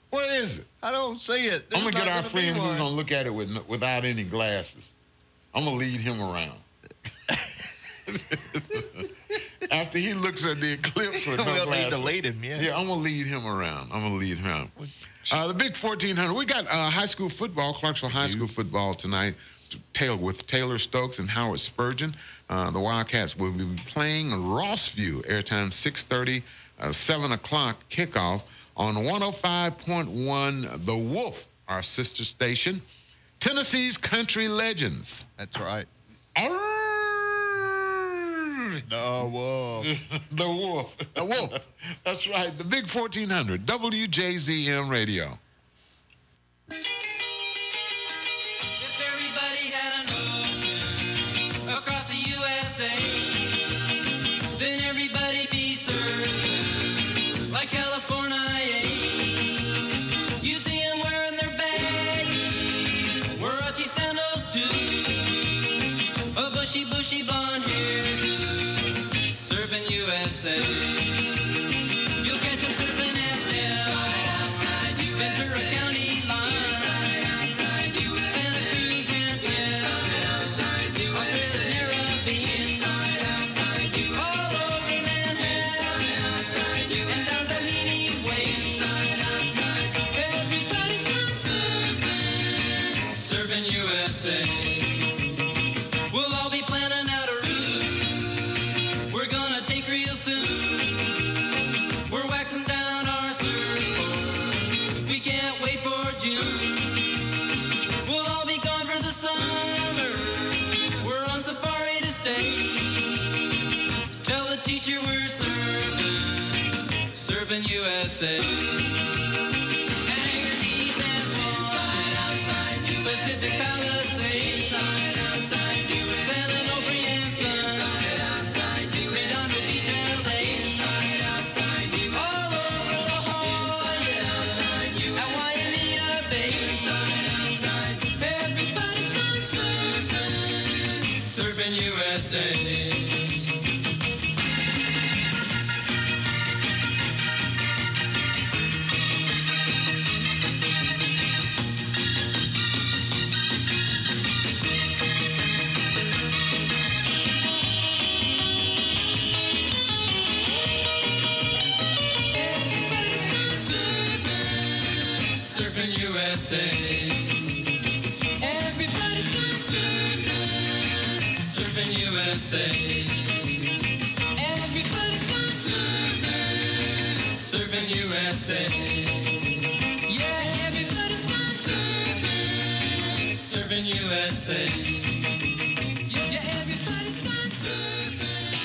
where is it? I don't see it. I'm going to get our friend who's going to look at it without any glasses. I'm going to lead him around. After he looks at the eclipse with no glasses. We'll need to lead him, yeah. Yeah, I'm going to lead him around. The big 1400. We got high school football, Clarksville High School football tonight with Taylor Stokes and Howard Spurgeon. The Wildcats will be playing Rossview, airtime 6:30, 7 o'clock kickoff on 105.1 The Wolf, our sister station. Tennessee's Country Legends. That's right. The Wolf. The Wolf. The Wolf. That's right. The big 1400, WJZM Radio. If everybody had an ocean across the USA, then everybody'd be served like California. You see them wearing their baggies, Warachi sandals too, a bushy blonde hair, serving USA. You'll catch them surfing at Ventura County line, Santa Cruz and Australia's Caribbean, all over Manhattan and down Doheny Way. Everybody's gone surfing USA. We'll all be planning out a route we're gonna take real soon. We're waxing down our surfboard. We can't wait for June. We'll all be gone for the summer. We're on safari to stay. Tell the teacher we're surfing USA. Hangar Heath and Swan, Pacific Palisades, San Onofre and Sun, Redondo Beach and Lake, all over La Jolla, at Waimea Bay. Everybody's gone surfing USA. Everybody's gone surfing USA. Everybody's gone surfing USA. Everybody's gone surfing USA. Yeah, everybody's gone surfing USA. Yeah, everybody's gone surfing.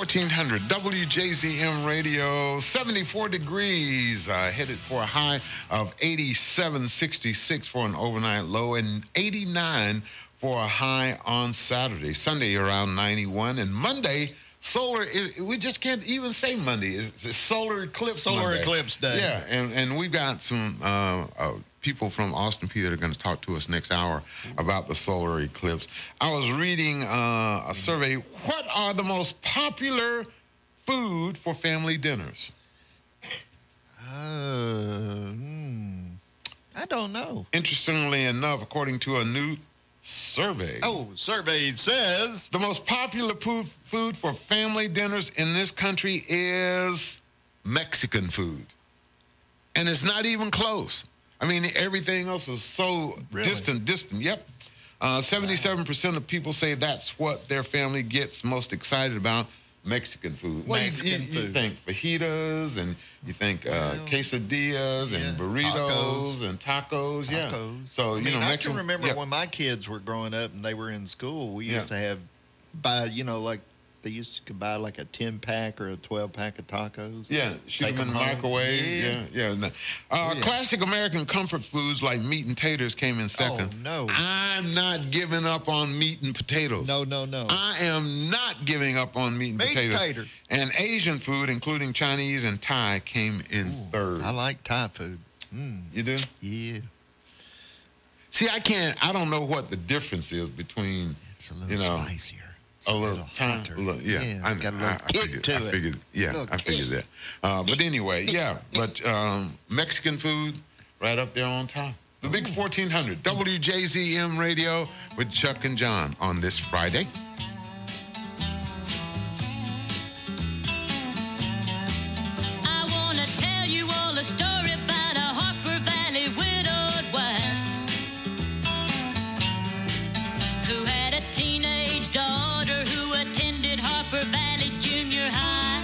1400 WJZM Radio, 74 degrees, headed for a high of 87.66 for an overnight low, and 89 for a high on Saturday. Sunday around 91, and Monday, solar, we just can't even say Monday. It's solar eclipse Monday. Eclipse day. Yeah, and we've got some people from Austin P that are going to talk to us next hour about the solar eclipse. I was reading a survey. What are the most popular food for family dinners? I don't know. Interestingly enough, according to a new survey. Survey says the most popular food for family dinners in this country is Mexican food. And it's not even close. I mean, everything else is so distant. Yep. 77% of people say that's what their family gets most excited about, Mexican food. Well, you think fajitas, and you think quesadillas, and burritos, and tacos. Yeah. So, I Mexican, I can remember when my kids were growing up and they were in school, we used to buy, like, they used to buy like a 10-pack or a 12-pack of tacos. Yeah, shoot them in the microwave. Yeah. Classic American comfort foods like meat and taters came in second. Oh, no. I'm not giving up on meat and potatoes. No. I am not giving up on meat and potatoes. Tater. And Asian food, including Chinese and Thai, came in third. I like Thai food. You do? Yeah. See, I don't know what the difference is between, it's a little spicier. A little hotter. It's got a little kick to it. I figured that. But anyway, but Mexican food right up there on top. The Big 1400, WJZM Radio with Chuck and John on this Friday. I want to tell you all a story about a Harper Valley widowed wife who had a teenage daughter who attended Harper Valley Junior High.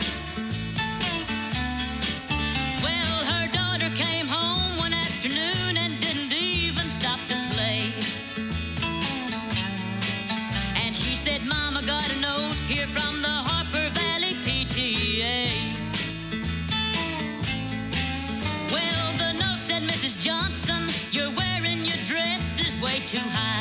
Well, her daughter came home one afternoon and didn't even stop to play. And she said, Mama, got a note here from the Harper Valley PTA. Well, the note said, Mrs. Johnson, you're wearing your dress is way too high.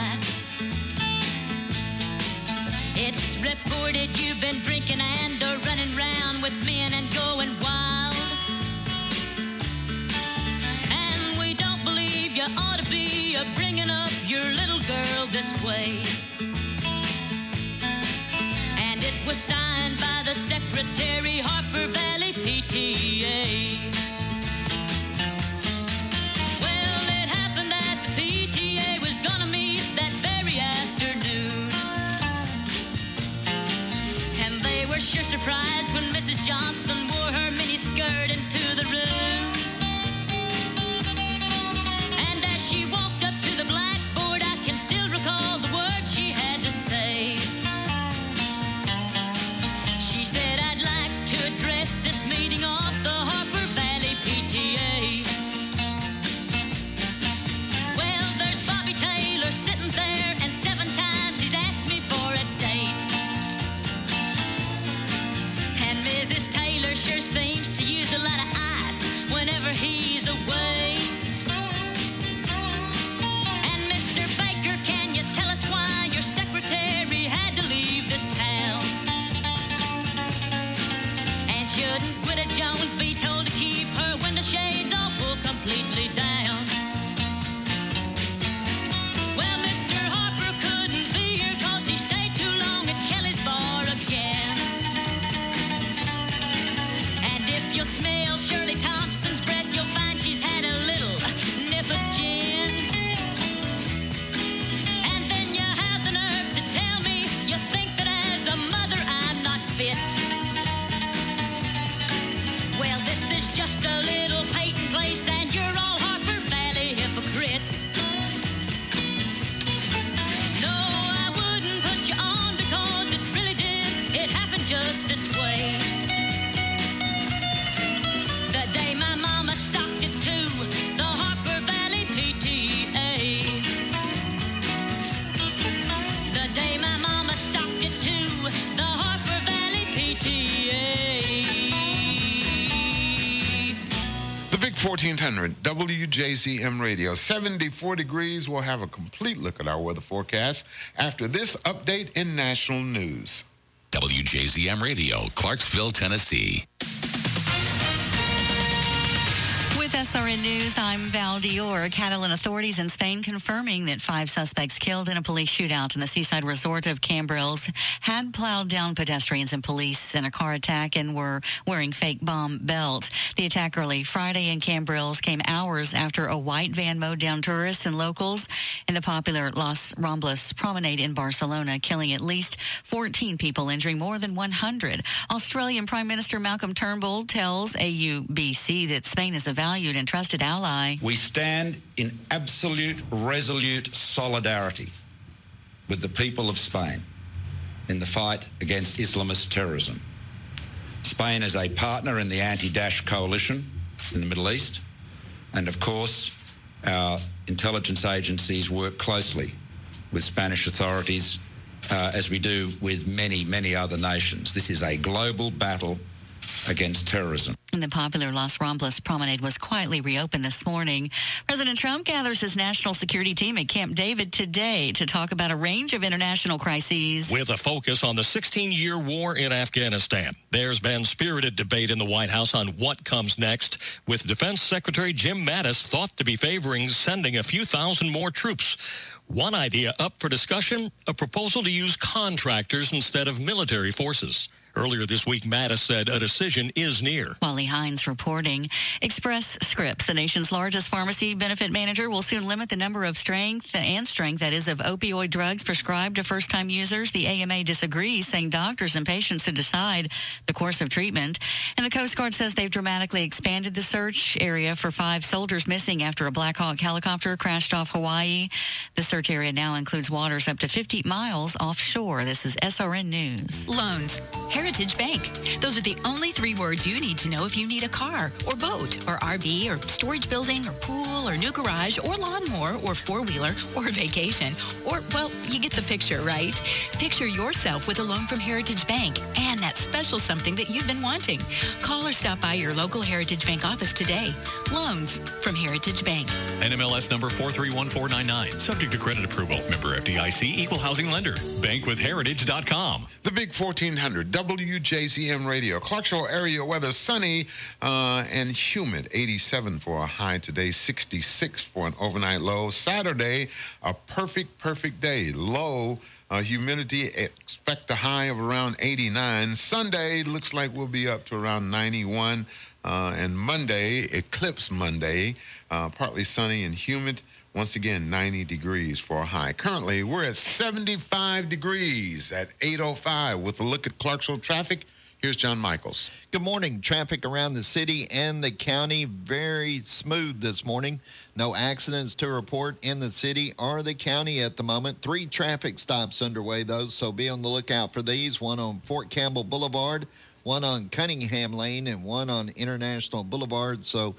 It's reported you've been drinking and running around with men and going wild. And we don't believe you ought to be bringing up your little girl this way. And it was signed by the secretary, Harper Valley PTA. Well, it happened that the PTA was gonna meet that very afternoon. And they were sure surprised when Mrs. Johnson wore her mini skirt into the room. And as she walked up to the blackboard, I can still recall the words she had to say. She said, I'd like to address this meeting off the Harper Valley 1400 WJZM Radio. 74 degrees. We'll have a complete look at our weather forecast after this update in national news. WJZM Radio, Clarksville, Tennessee. With SRN News, I'm Val Dior. Catalan authorities in Spain confirming that 5 suspects killed in a police shootout in the seaside resort of Cambrils had plowed down pedestrians and police in a car attack and were wearing fake bomb belts. The attack early Friday in Cambrils came hours after a white van mowed down tourists and locals in the popular Las Ramblas promenade in Barcelona, killing at least 14 people, injuring more than 100. Australian Prime Minister Malcolm Turnbull tells AUBC that Spain is a valued and trusted ally. We stand in absolute, resolute solidarity with the people of Spain in the fight against Islamist terrorism. Spain is a partner in the anti-Daesh coalition in the Middle East, and of course, our intelligence agencies work closely with Spanish authorities as we do with many, many other nations. This is a global battle against terrorism. And the popular Las Ramblas promenade was quietly reopened this morning. President Trump gathers his national security team at Camp David today to talk about a range of international crises. With a focus on the 16-year war in Afghanistan, there's been spirited debate in the White House on what comes next, with Defense Secretary Jim Mattis thought to be favoring sending a few thousand more troops. One idea up for discussion, a proposal to use contractors instead of military forces. Earlier this week, Mattis said a decision is near. Wally Hines reporting. Express Scripts, the nation's largest pharmacy benefit manager, will soon limit the number of strength of opioid drugs prescribed to first-time users. The AMA disagrees, saying doctors and patients should decide the course of treatment. And the Coast Guard says they've dramatically expanded the search area for 5 soldiers missing after a Black Hawk helicopter crashed off Hawaii. The search area now includes waters up to 50 miles offshore. This is SRN News. Loans. Heritage Bank. Those are the only 3 words you need to know if you need a car or boat or RV or storage building or pool or new garage or lawnmower or 4-wheeler or vacation. Or, well, you get the picture, right? Picture yourself with a loan from Heritage Bank and that special something that you've been wanting. Call or stop by your local Heritage Bank office today. Loans from Heritage Bank. NMLS number 431499. Subject to credit approval. Member FDIC, equal housing lender. Bankwithheritage.com. The Big 1400 WJZM Radio. Clarksville area weather, sunny and humid. 87 for a high today, 66 for an overnight low. Saturday, a perfect day. Low humidity, expect a high of around 89. Sunday looks like we'll be up to around 91. And Monday, Eclipse Monday, partly sunny and humid. Once again, 90 degrees for a high. Currently, we're at 75 degrees at 8:05. With a look at Clarksville traffic, here's John Michaels. Good morning. Traffic around the city and the county very smooth this morning. No accidents to report in the city or the county at the moment. 3 traffic stops underway, though, so be on the lookout for these. One on Fort Campbell Boulevard, one on Cunningham Lane, and one on International Boulevard. So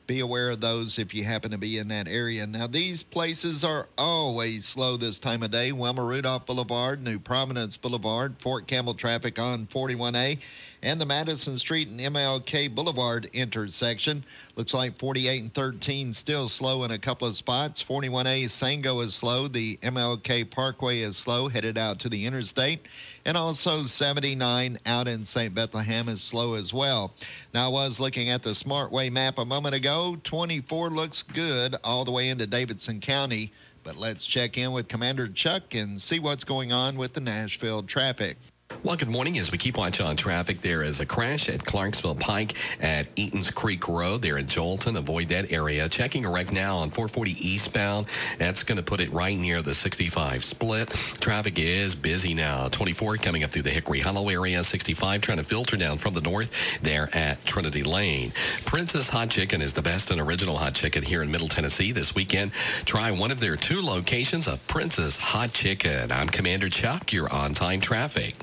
be aware of those if you happen to be in that area. Now, these places are always slow this time of day. Wilma Rudolph Boulevard, New Providence Boulevard, Fort Campbell traffic on 41A, and the Madison Street and MLK Boulevard intersection. Looks like 48 and 13 still slow in a couple of spots. 41A Sango is slow. The MLK Parkway is slow, headed out to the interstate. And also 79 out in St. Bethlehem is slow as well. Now, I was looking at the SmartWay map a moment ago. 24 looks good all the way into Davidson County. But let's check in with Commander Chuck and see what's going on with the Nashville traffic. Well, good morning. As we keep watch on traffic, there is a crash at Clarksville Pike at Eaton's Creek Road there in Jolton. Avoid that area. Checking a wreck now on 440 eastbound. That's going to put it right near the 65 split. Traffic is busy now. 24 coming up through the Hickory Hollow area. 65 trying to filter down from the north there at Trinity Lane. Princess Hot Chicken is the best and original hot chicken here in Middle Tennessee this weekend. Try one of their 2 locations of Princess Hot Chicken. I'm Commander Chuck. You're on time traffic.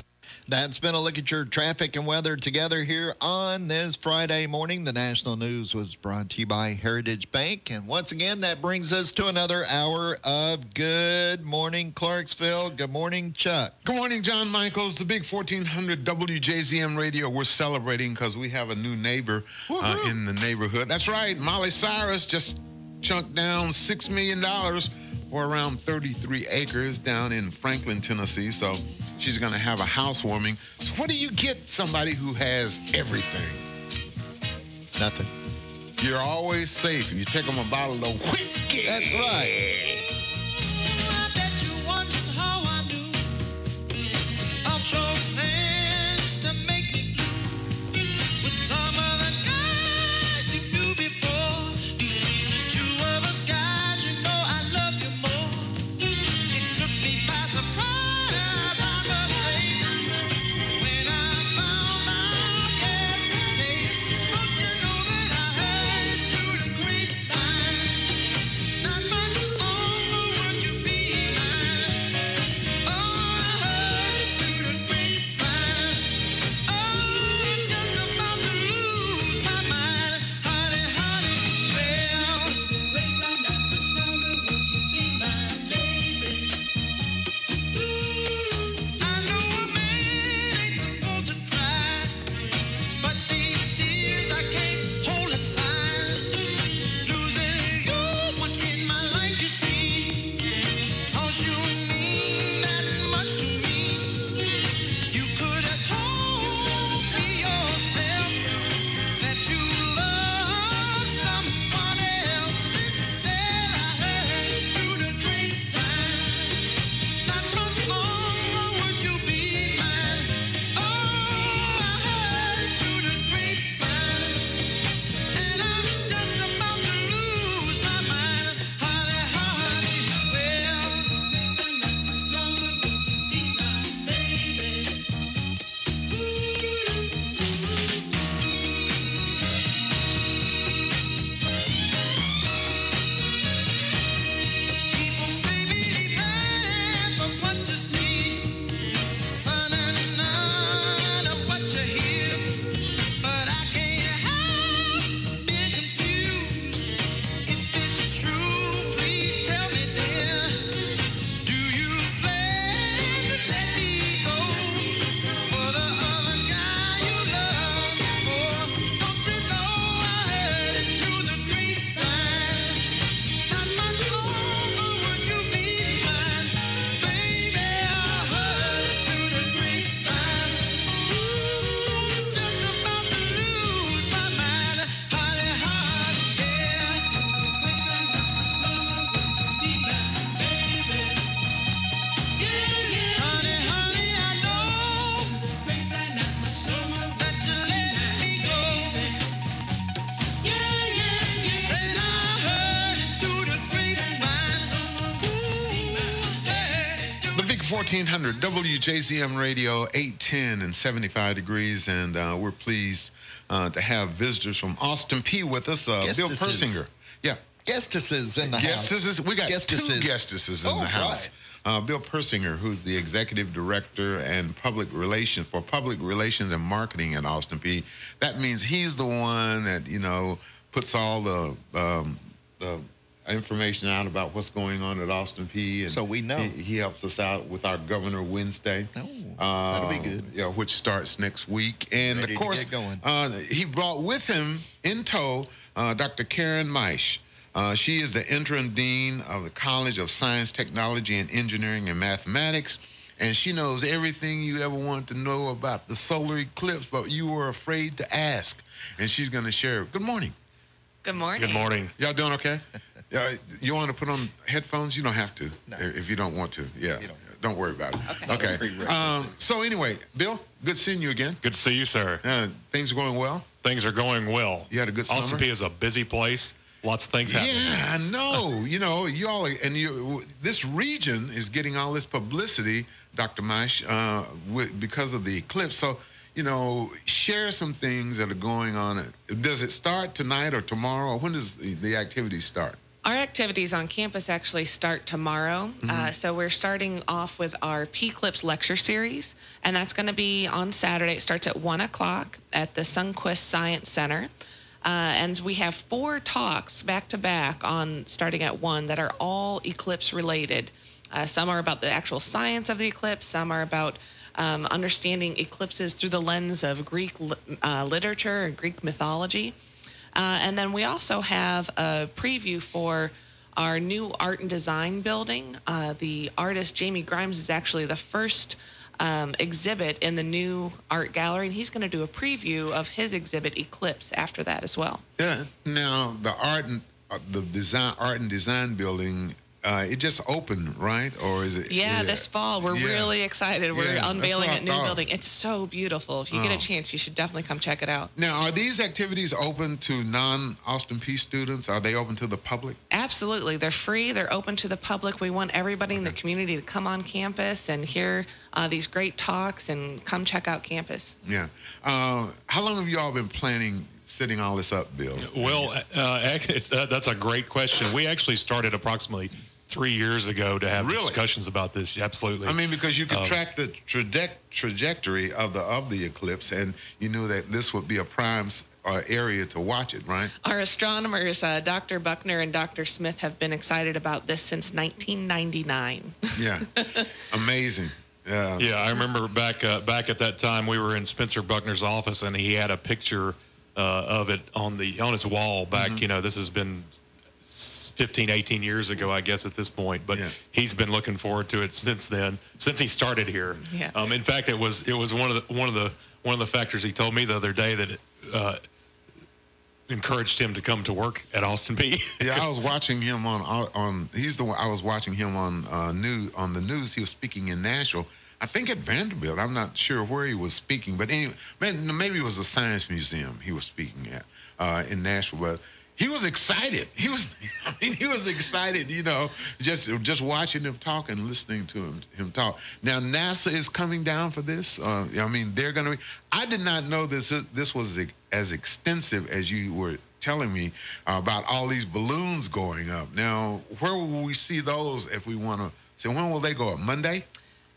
That's been a look at your traffic and weather together here on this Friday morning. The national news was brought to you by Heritage Bank. And once again, that brings us to another hour of Good Morning Clarksville. Good morning, Chuck. Good morning, John Michaels. The big 1400 WJZM radio. We're celebrating because we have a new neighbor in the neighborhood. That's right. Molly Cyrus just chunked down $6 million for around 33 acres down in Franklin, Tennessee. So she's going to have a housewarming. So what do you get somebody who has everything? Nothing. You're always safe. You take them a bottle of whiskey. That's right. I bet you wondered how I knew. I'll chose hands to make me blue. With some other guy you knew before. Between the two of us guys, you know I love you more. It took me by surprise, I must say. When I found out yesterday, don't you know that I heard it through the grapevine? Not much longer would you be mine. Oh, I heard it through the grapevine. Oh, I'm just about to lose my mind. Honey, honey, well. Grapevine, not much longer would you be mine, baby. I know a man ain't supposed to cry, but these tears I can't hold inside. Losing you one in my life, you see. 'Cause you mean that much to me. You could have told me yourself that you love someone else. Instead, I heard it through the grapevine. Not much longer would you be mine. Oh, I heard it through the grapevine. And I'm just about to lose my mind. Honey, honey, well. Not much longer would you be mine, baby. People say believe half of what you see, son, and none of what you hear. But I can't help being confused. If it's true, please tell me, dear. Do you plan to let me go for the other guy you love more? Don't you know I heard it through the grapevine? Not much longer would you be mine, baby. I heard it through the grapevine. Ooh, just about to lose my mind, honey, honey, yeah. Grapevine, not much longer would you be mine, baby. Yeah, yeah. Honey, honey, I know. Grapevine, not much longer that you let me go. Yeah, yeah, yeah. And I heard it through the grapevine. Ooh, hey. The big 1400 WJZM radio, 810 and 75 degrees. And we're pleased to have visitors from Austin P with us. Bill Guestesses. Persinger. Yeah. Guestesses in the house. Guestesses. We got Guestesses. two guestesses in Oh, the house. Bill Persinger, who's the executive director and public relations and marketing at Austin P. That means he's the one that puts all the information out about what's going on at Austin P. And So we know. He helps us out with our Governor Wednesday. Oh, that'll be good. Yeah, which starts next week. And Ready of to course, get going. he brought with him in tow Dr. Karen Meisch. She is the interim dean of the College of Science, Technology, and Engineering and Mathematics. And she knows everything you ever want to know about the solar eclipse, but you were afraid to ask. And she's going to share. Good morning. Good morning. Good morning. Y'all doing okay? You want to put on headphones? You don't have to if you don't want to. Yeah. Don't worry about it. Okay. So anyway, Bill, good seeing you again. Good to see you, sir. Things are going well? Things are going well. You had a good summer? Austin P is a busy place. Lots of things happening. Yeah, I know. This region is getting all this publicity, Dr. Meisch, because of the eclipse. So, share some things that are going on. Does it start tonight or tomorrow? Or when does the activity start? Our activities on campus actually start tomorrow. So we're starting off with our P-Clips lecture series, and that's going to be on Saturday. It starts at 1 o'clock at the Sunquist Science Center. And we have 4 talks back-to-back on starting at 1 that are all eclipse related. Some are about the actual science of the eclipse. Some are about understanding eclipses through the lens of Greek literature and Greek mythology. And then we also have a preview for our new art and design building. The artist Jamie Grimes is actually the first exhibit in the new art gallery, and he's going to do a preview of his exhibit Eclipse after that as well. Yeah. Now the art and design building. It just opened, right? Or is it? Yeah, this fall. We're really excited. We're unveiling a new thought. building. It's so beautiful. If you get a chance, you should definitely come check it out. Now, are these activities open to non-Austin Peay students? Are they open to the public? Absolutely. They're free. They're open to the public. We want everybody in the community to come on campus and hear these great talks and come check out campus. Yeah. How long have you all been planning setting all this up, Bill? Well, that's a great question. We actually started approximately 3 years ago to have discussions about this. Absolutely. I mean, because you could track the trajectory of the eclipse, and you knew that this would be a prime area to watch it, right? Our astronomers, Dr. Buckner and Dr. Smith, have been excited about this since 1999. Yeah. Amazing. Yeah, I remember back at that time we were in Spencer Buckner's office, and he had a picture of it on his wall back. You know, this has been 15, 18 years ago, I guess, at this point. But he's been looking forward to it since then, since he started here. Yeah. In fact, it was one of the factors he told me the other day that encouraged him to come to work at Austin Peay. Yeah, I was watching him he's the one I was watching him on the news. He was speaking in Nashville. I think at Vanderbilt. I'm not sure where he was speaking, but anyway, maybe it was a science museum he was speaking at in Nashville. But he was excited. He was excited. You know, just watching him talk and listening to him talk. Now NASA is coming down for this. I mean, they're going to be. I did not know this was as extensive as you were telling me about all these balloons going up. Now, where will we see those if we want to? So when will they go up? Monday?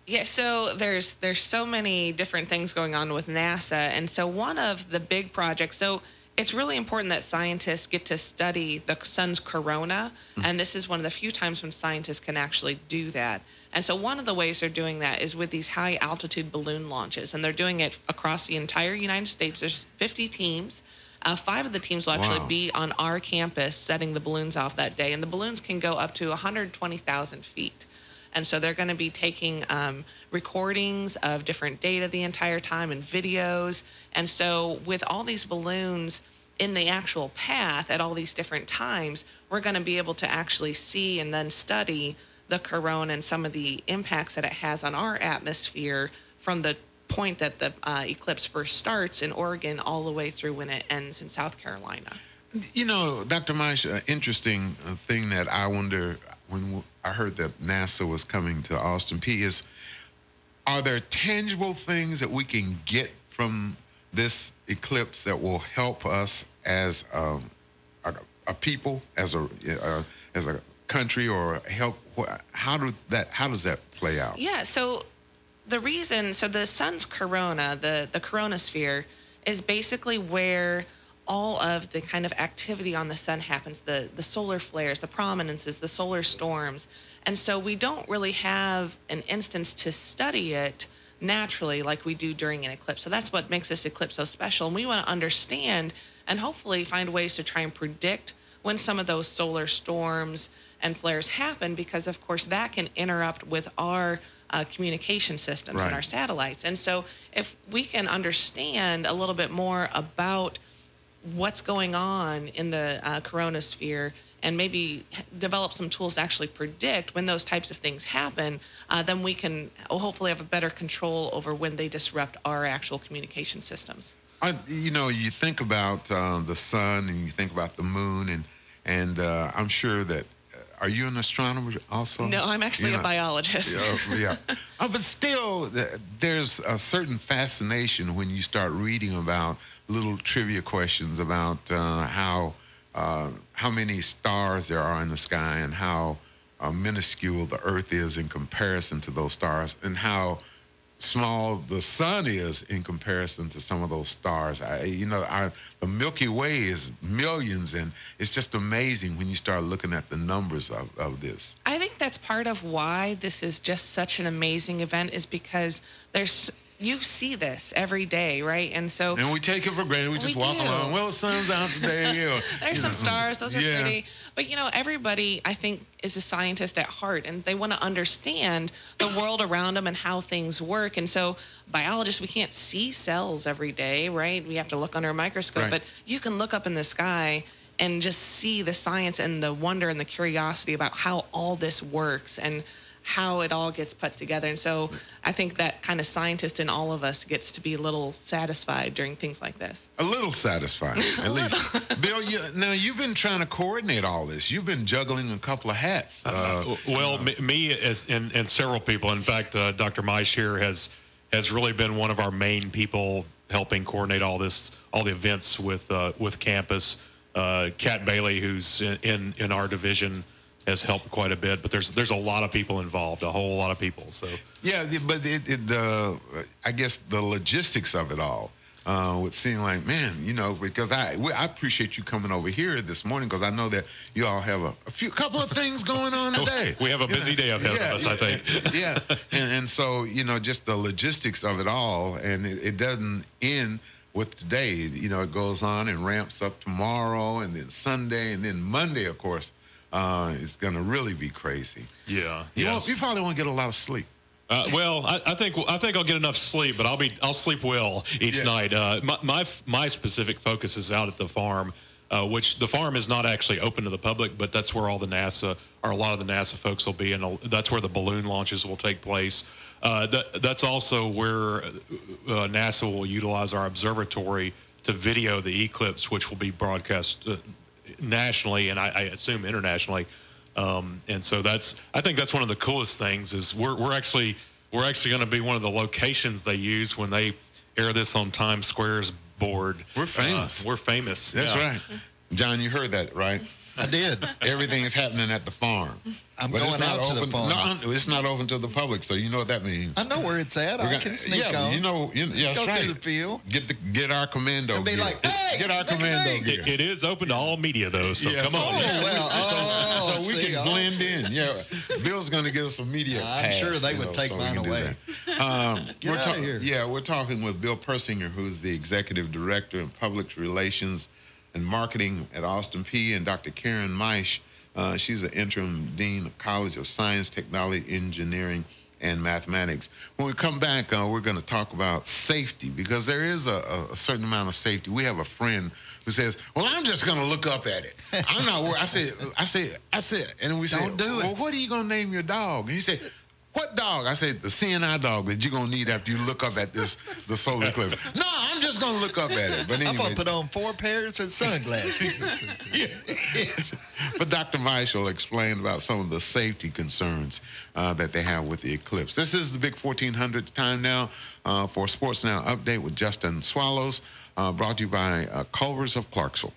Yeah, so there's so many different things going on with NASA, and so one of the big projects, so it's really important that scientists get to study the sun's corona, and this is one of the few times when scientists can actually do that. And so one of the ways they're doing that is with these high-altitude balloon launches, and they're doing it across the entire United States. There's 50 teams. 5 of the teams will actually be on our campus setting the balloons off that day, and the balloons can go up to 120,000 feet. And so they're going to be taking recordings of different data the entire time and videos. And so with all these balloons in the actual path at all these different times, we're going to be able to actually see and then study the corona and some of the impacts that it has on our atmosphere from the point that the eclipse first starts in Oregon all the way through when it ends in South Carolina. You know, Dr. Maish, an interesting thing that I wonder when I heard that NASA was coming to Austin Peay is, are there tangible things that we can get from this eclipse that will help us as a people, as a country, or help? How does that play out? Yeah. So the sun's corona, the coronosphere, is basically where all of the kind of activity on the sun happens, the solar flares, the prominences, the solar storms. And so we don't really have an instance to study it naturally like we do during an eclipse. So that's what makes this eclipse so special. And we want to understand and hopefully find ways to try and predict when some of those solar storms and flares happen, because of course that can interrupt with our communication systems and our satellites. And so if we can understand a little bit more about what's going on in the coronosphere and maybe develop some tools to actually predict when those types of things happen, then we can hopefully have a better control over when they disrupt our actual communication systems. You know, you think about the sun and you think about the moon, and I'm sure that, are you an astronomer also? No, I'm actually a biologist. Yeah. But still, there's a certain fascination when you start reading about little trivia questions about how how many stars there are in the sky and how minuscule the Earth is in comparison to those stars, and how small the sun is in comparison to some of those stars. The Milky Way is millions, and it's just amazing when you start looking at the numbers of this. I think that's part of why this is just such an amazing event, is because you see this every day, right? And we take it for granted. We just walk along. Well, the sun's out today. There's some stars. Those are pretty. But, everybody, I think, is a scientist at heart, and they want to understand the world around them and how things work. And so biologists, we can't see cells every day, right? We have to look under a microscope. Right. But you can look up in the sky and just see the science and the wonder and the curiosity about how all this works and how it all gets put together. And so I think that kind of scientist in all of us gets to be a little satisfied during things like this. A little satisfied, at least. Bill, you've been trying to coordinate all this. You've been juggling a couple of hats. Me and several people. In fact, Dr. Meisch here has really been one of our main people helping coordinate all the events with campus. Kat Bailey, who's in our division, has helped quite a bit, but there's a lot of people involved, a whole lot of people. So but I guess the logistics of it all would seem like, because I appreciate you coming over here this morning, because I know that you all have a couple of things going on today. We have a busy day ahead of us, I think. Yeah, and so just the logistics of it all, and it doesn't end with today. It goes on and ramps up tomorrow, and then Sunday, and then Monday, of course. It's going to really be crazy. Yeah. You probably won't get a lot of sleep. I think I'll get enough sleep, but I'll sleep well each night. My specific focus is out at the farm, which the farm is not actually open to the public, but that's where a lot of the NASA folks will be, and that's where the balloon launches will take place. That's also where NASA will utilize our observatory to video the eclipse, which will be broadcast nationally, and I assume internationally, and so I think that's one of the coolest things. Is we're actually going to be one of the locations they use when they air this on Times Square's board. We're famous. We're famous. That's right, John. You heard that, right? I did. Everything is happening at the farm. I'm going out to the farm. No, it's not open to the public, so you know what that means. I know where it's at. I can sneak on. Go through the field. Get our commando. And be like, hey, get our commando gear. It is open to all media, though, so come on. So we can blend in. Yeah, Bill's going to get us some media. I'm sure they would take mine away. Get out of here. Yeah, we're talking with Bill Persinger, who's the Executive Director of Public Relations and Marketing at Austin P, and Dr. Karen Meisch. She's the interim dean of College of Science, Technology, Engineering, and Mathematics. When we come back, we're going to talk about safety, because there is a certain amount of safety. We have a friend who says, "Well, I'm just going to look up at it. I'm not worried." I said, and we say, "Don't do it." Well, what are you going to name your dog? And he said, "What dog?" I said, "The CNI dog that you're going to need after you look up at the solar eclipse." "No, I'm just going to look up at it." But anyway, I'm going to put on 4 pairs of sunglasses. But Dr. Meisch will explain about some of the safety concerns that they have with the eclipse. This is the Big 1400 time now for Sports Now Update with Justin Swallows, brought to you by Culver's of Clarksville.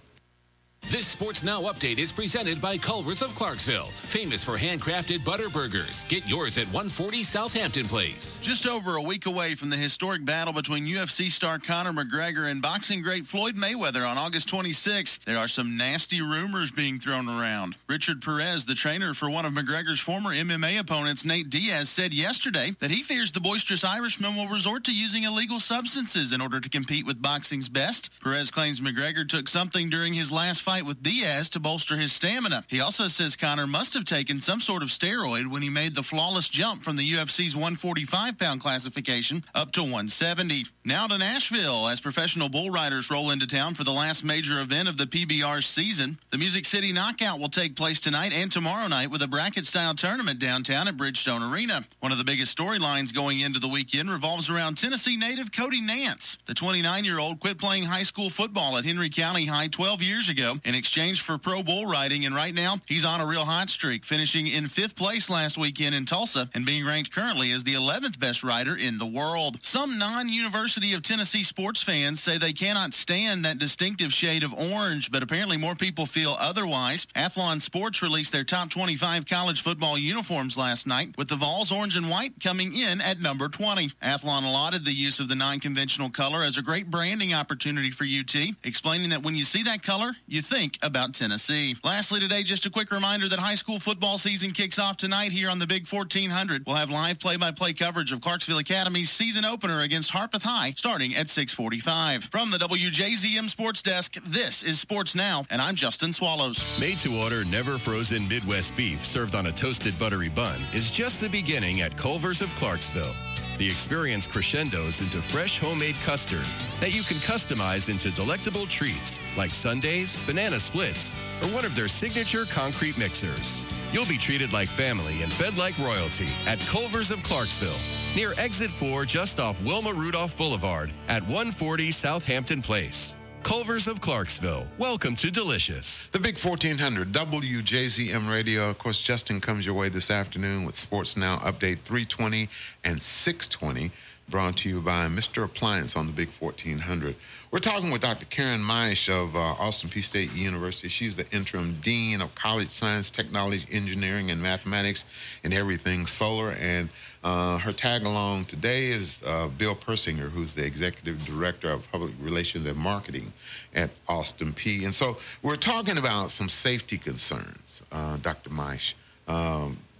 This Sports Now update is presented by Culver's of Clarksville, famous for handcrafted butter burgers. Get yours at 140 Southampton Place. Just over a week away from the historic battle between UFC star Conor McGregor and boxing great Floyd Mayweather on August 26th, there are some nasty rumors being thrown around. Richard Perez, the trainer for one of McGregor's former MMA opponents, Nate Diaz, said yesterday that he fears the boisterous Irishman will resort to using illegal substances in order to compete with boxing's best. Perez claims McGregor took something during his last fight with Diaz to bolster his stamina. He also says Conor must have taken some sort of steroid when he made the flawless jump from the UFC's 145-pound classification up to 170. Now to Nashville as professional bull riders roll into town for the last major event of the PBR season. The Music City Knockout will take place tonight and tomorrow night with a bracket-style tournament downtown at Bridgestone Arena. One of the biggest storylines going into the weekend revolves around Tennessee native Cody Nance. The 29-year-old quit playing high school football at Henry County High 12 years ago in exchange for pro bull riding, and right now he's on a real hot streak, finishing in 5th place last weekend in Tulsa and being ranked currently as the 11th best rider in the world. Some non-University of Tennessee sports fans say they cannot stand that distinctive shade of orange, but apparently more people feel otherwise. Athlon Sports released their top 25 college football uniforms last night, with the Vols orange and white coming in at number 20. Athlon allotted the use of the non-conventional color as a great branding opportunity for UT, explaining that when you see that color, you think about Tennessee. Lastly today, just a quick reminder that high school football season kicks off tonight here on the Big 1400. We'll have live play-by-play coverage of Clarksville Academy's season opener against Harpeth High starting at 6:45. From the WJZM Sports Desk, this is Sports Now, and I'm Justin Swallows. Made to order, never frozen Midwest beef served on a toasted buttery bun is just the beginning at Culver's of Clarksville. The experience crescendos into fresh homemade custard that you can customize into delectable treats like sundaes, banana splits, or one of their signature concrete mixers. You'll be treated like family and fed like royalty at Culver's of Clarksville, near Exit 4 just off Wilma Rudolph Boulevard at 140 Southampton Place. Culver's of Clarksville. Welcome to Delicious. The Big 1400 WJZM Radio. Of course, Justin comes your way this afternoon with Sports Now Update 320 and 620, brought to you by Mr. Appliance on the Big 1400. We're talking with Dr. Karen Meisch of Austin Peay State University. She's the interim dean of college science, technology, engineering, and mathematics, and everything solar. And her tag-along today is Bill Persinger, who's the executive director of public relations and marketing at Austin Peay. And so we're talking about some safety concerns, Dr. Meisch,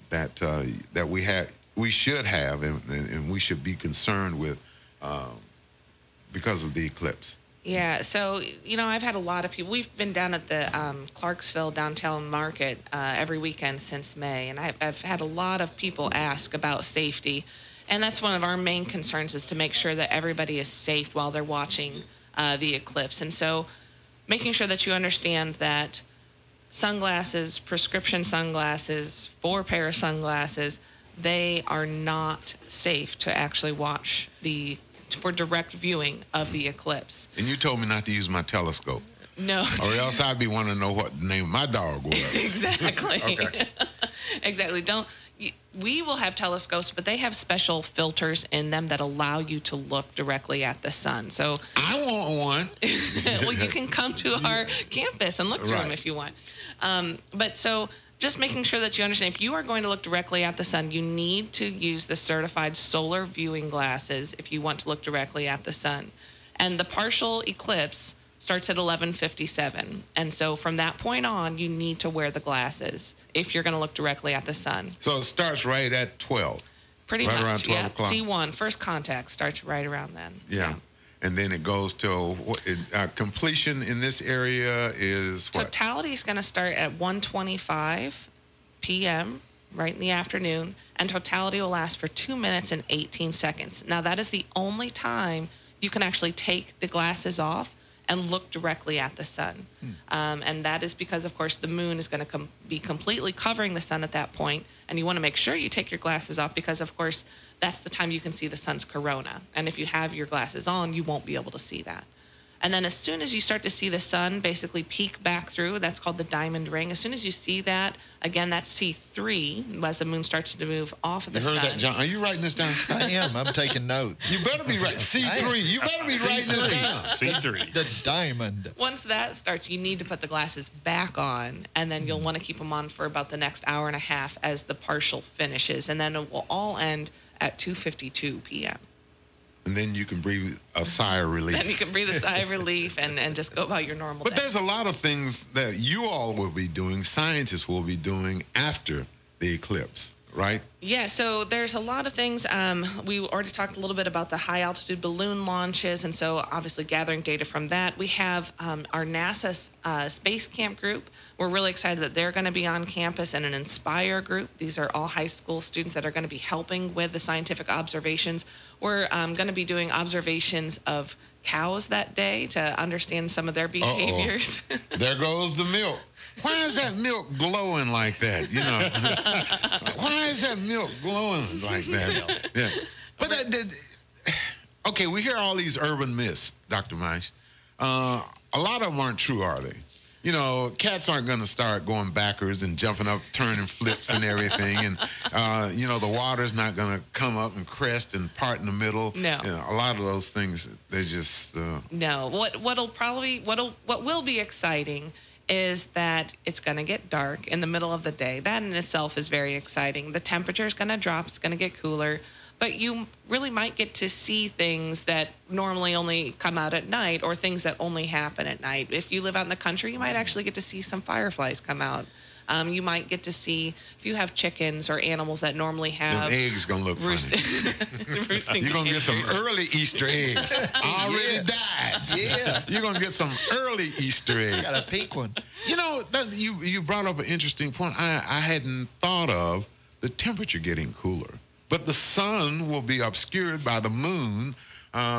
that we should have, and we should be concerned with because of the eclipse. Yeah, so, I've had a lot of people. We've been down at the Clarksville downtown market every weekend since May, and I've had a lot of people ask about safety. And that's one of our main concerns, is to make sure that everybody is safe while they're watching the eclipse. And so making sure that you understand that sunglasses, prescription sunglasses, 4 pair of sunglasses, they are not safe to actually watch for direct viewing of the eclipse. And you told me not to use my telescope. No. Or else I'd be wanting to know what the name of my dog was. Exactly. Okay. Exactly. We will have telescopes, but they have special filters in them that allow you to look directly at the sun. So I want one. Well, you can come to our campus and look through them if you want. But just making sure that you understand, if you are going to look directly at the sun, you need to use the certified solar viewing glasses if you want to look directly at the sun. And the partial eclipse starts at 11:57. And so from that point on, you need to wear the glasses if you're going to look directly at the sun. So it starts right at 12. Pretty much, around 12 o'clock. C1, first contact, starts right around then. Yeah. And then it goes till completion in this area is what? Totality is going to start at 1:25 p.m., right in the afternoon, and totality will last for 2 minutes and 18 seconds. Now, that is the only time you can actually take the glasses off and look directly at the sun. And that is because, of course, the moon is going to be completely covering the sun at that point, and you want to make sure you take your glasses off because, of course, that's the time you can see the sun's corona. And if you have your glasses on, you won't be able to see that. And then as soon as you start to see the sun basically peek back through, that's called the diamond ring. As soon as you see that, again, that's C3, as the moon starts to move off of the sun. You heard that, John? Are you writing this down? I am. I'm taking notes. You better be writing C3. You better be writing this down. C3. The diamond. Once that starts, you need to put the glasses back on, and then you'll want to keep them on for about the next hour and a half as the partial finishes. And then it will all end at 2:52 p.m. And then you can breathe a sigh of relief. Then you can breathe a sigh of relief and just go about your normal But day. there's a lot of things that you all will be doing, scientists will be doing after the eclipse, right? Yeah, so there's a lot of things. We already talked a little bit about the high-altitude balloon launches, and so obviously gathering data from that. We have our NASA Space Camp group. We're really excited that they're going to be on campus, and an Inspire group. These are all high school students that are going to be helping with the scientific observations. We're going to be doing observations of cows that day to understand some of their behaviors. There goes the milk. Why is that milk glowing like that? You know, why is that milk glowing like that? Yeah. But okay, we hear all these urban myths, Dr. Meisch. A lot of them aren't true, are they? you know, cats aren't going to start going backwards and jumping up, turning flips and everything. And, you know, the water's not going to come up and crest and part in the middle. No. You know, a lot of those things, they just... No. What will be exciting is that it's going to get dark in the middle of the day. That in itself is very exciting. The temperature is going to drop. It's going to get cooler. But you really might get to see things that normally only come out at night or things that only happen at night. If you live out in the country, you might actually get to see some fireflies come out. You might get to see, if you have chickens or animals that normally have... Them eggs going to look funny. roosting You're going to get some eggs. early Easter eggs. Already died. Yeah. You're going to get some early Easter eggs. Got a pink one. You know, you brought up an interesting point I hadn't thought of, the temperature getting cooler. But the sun will be obscured by the moon.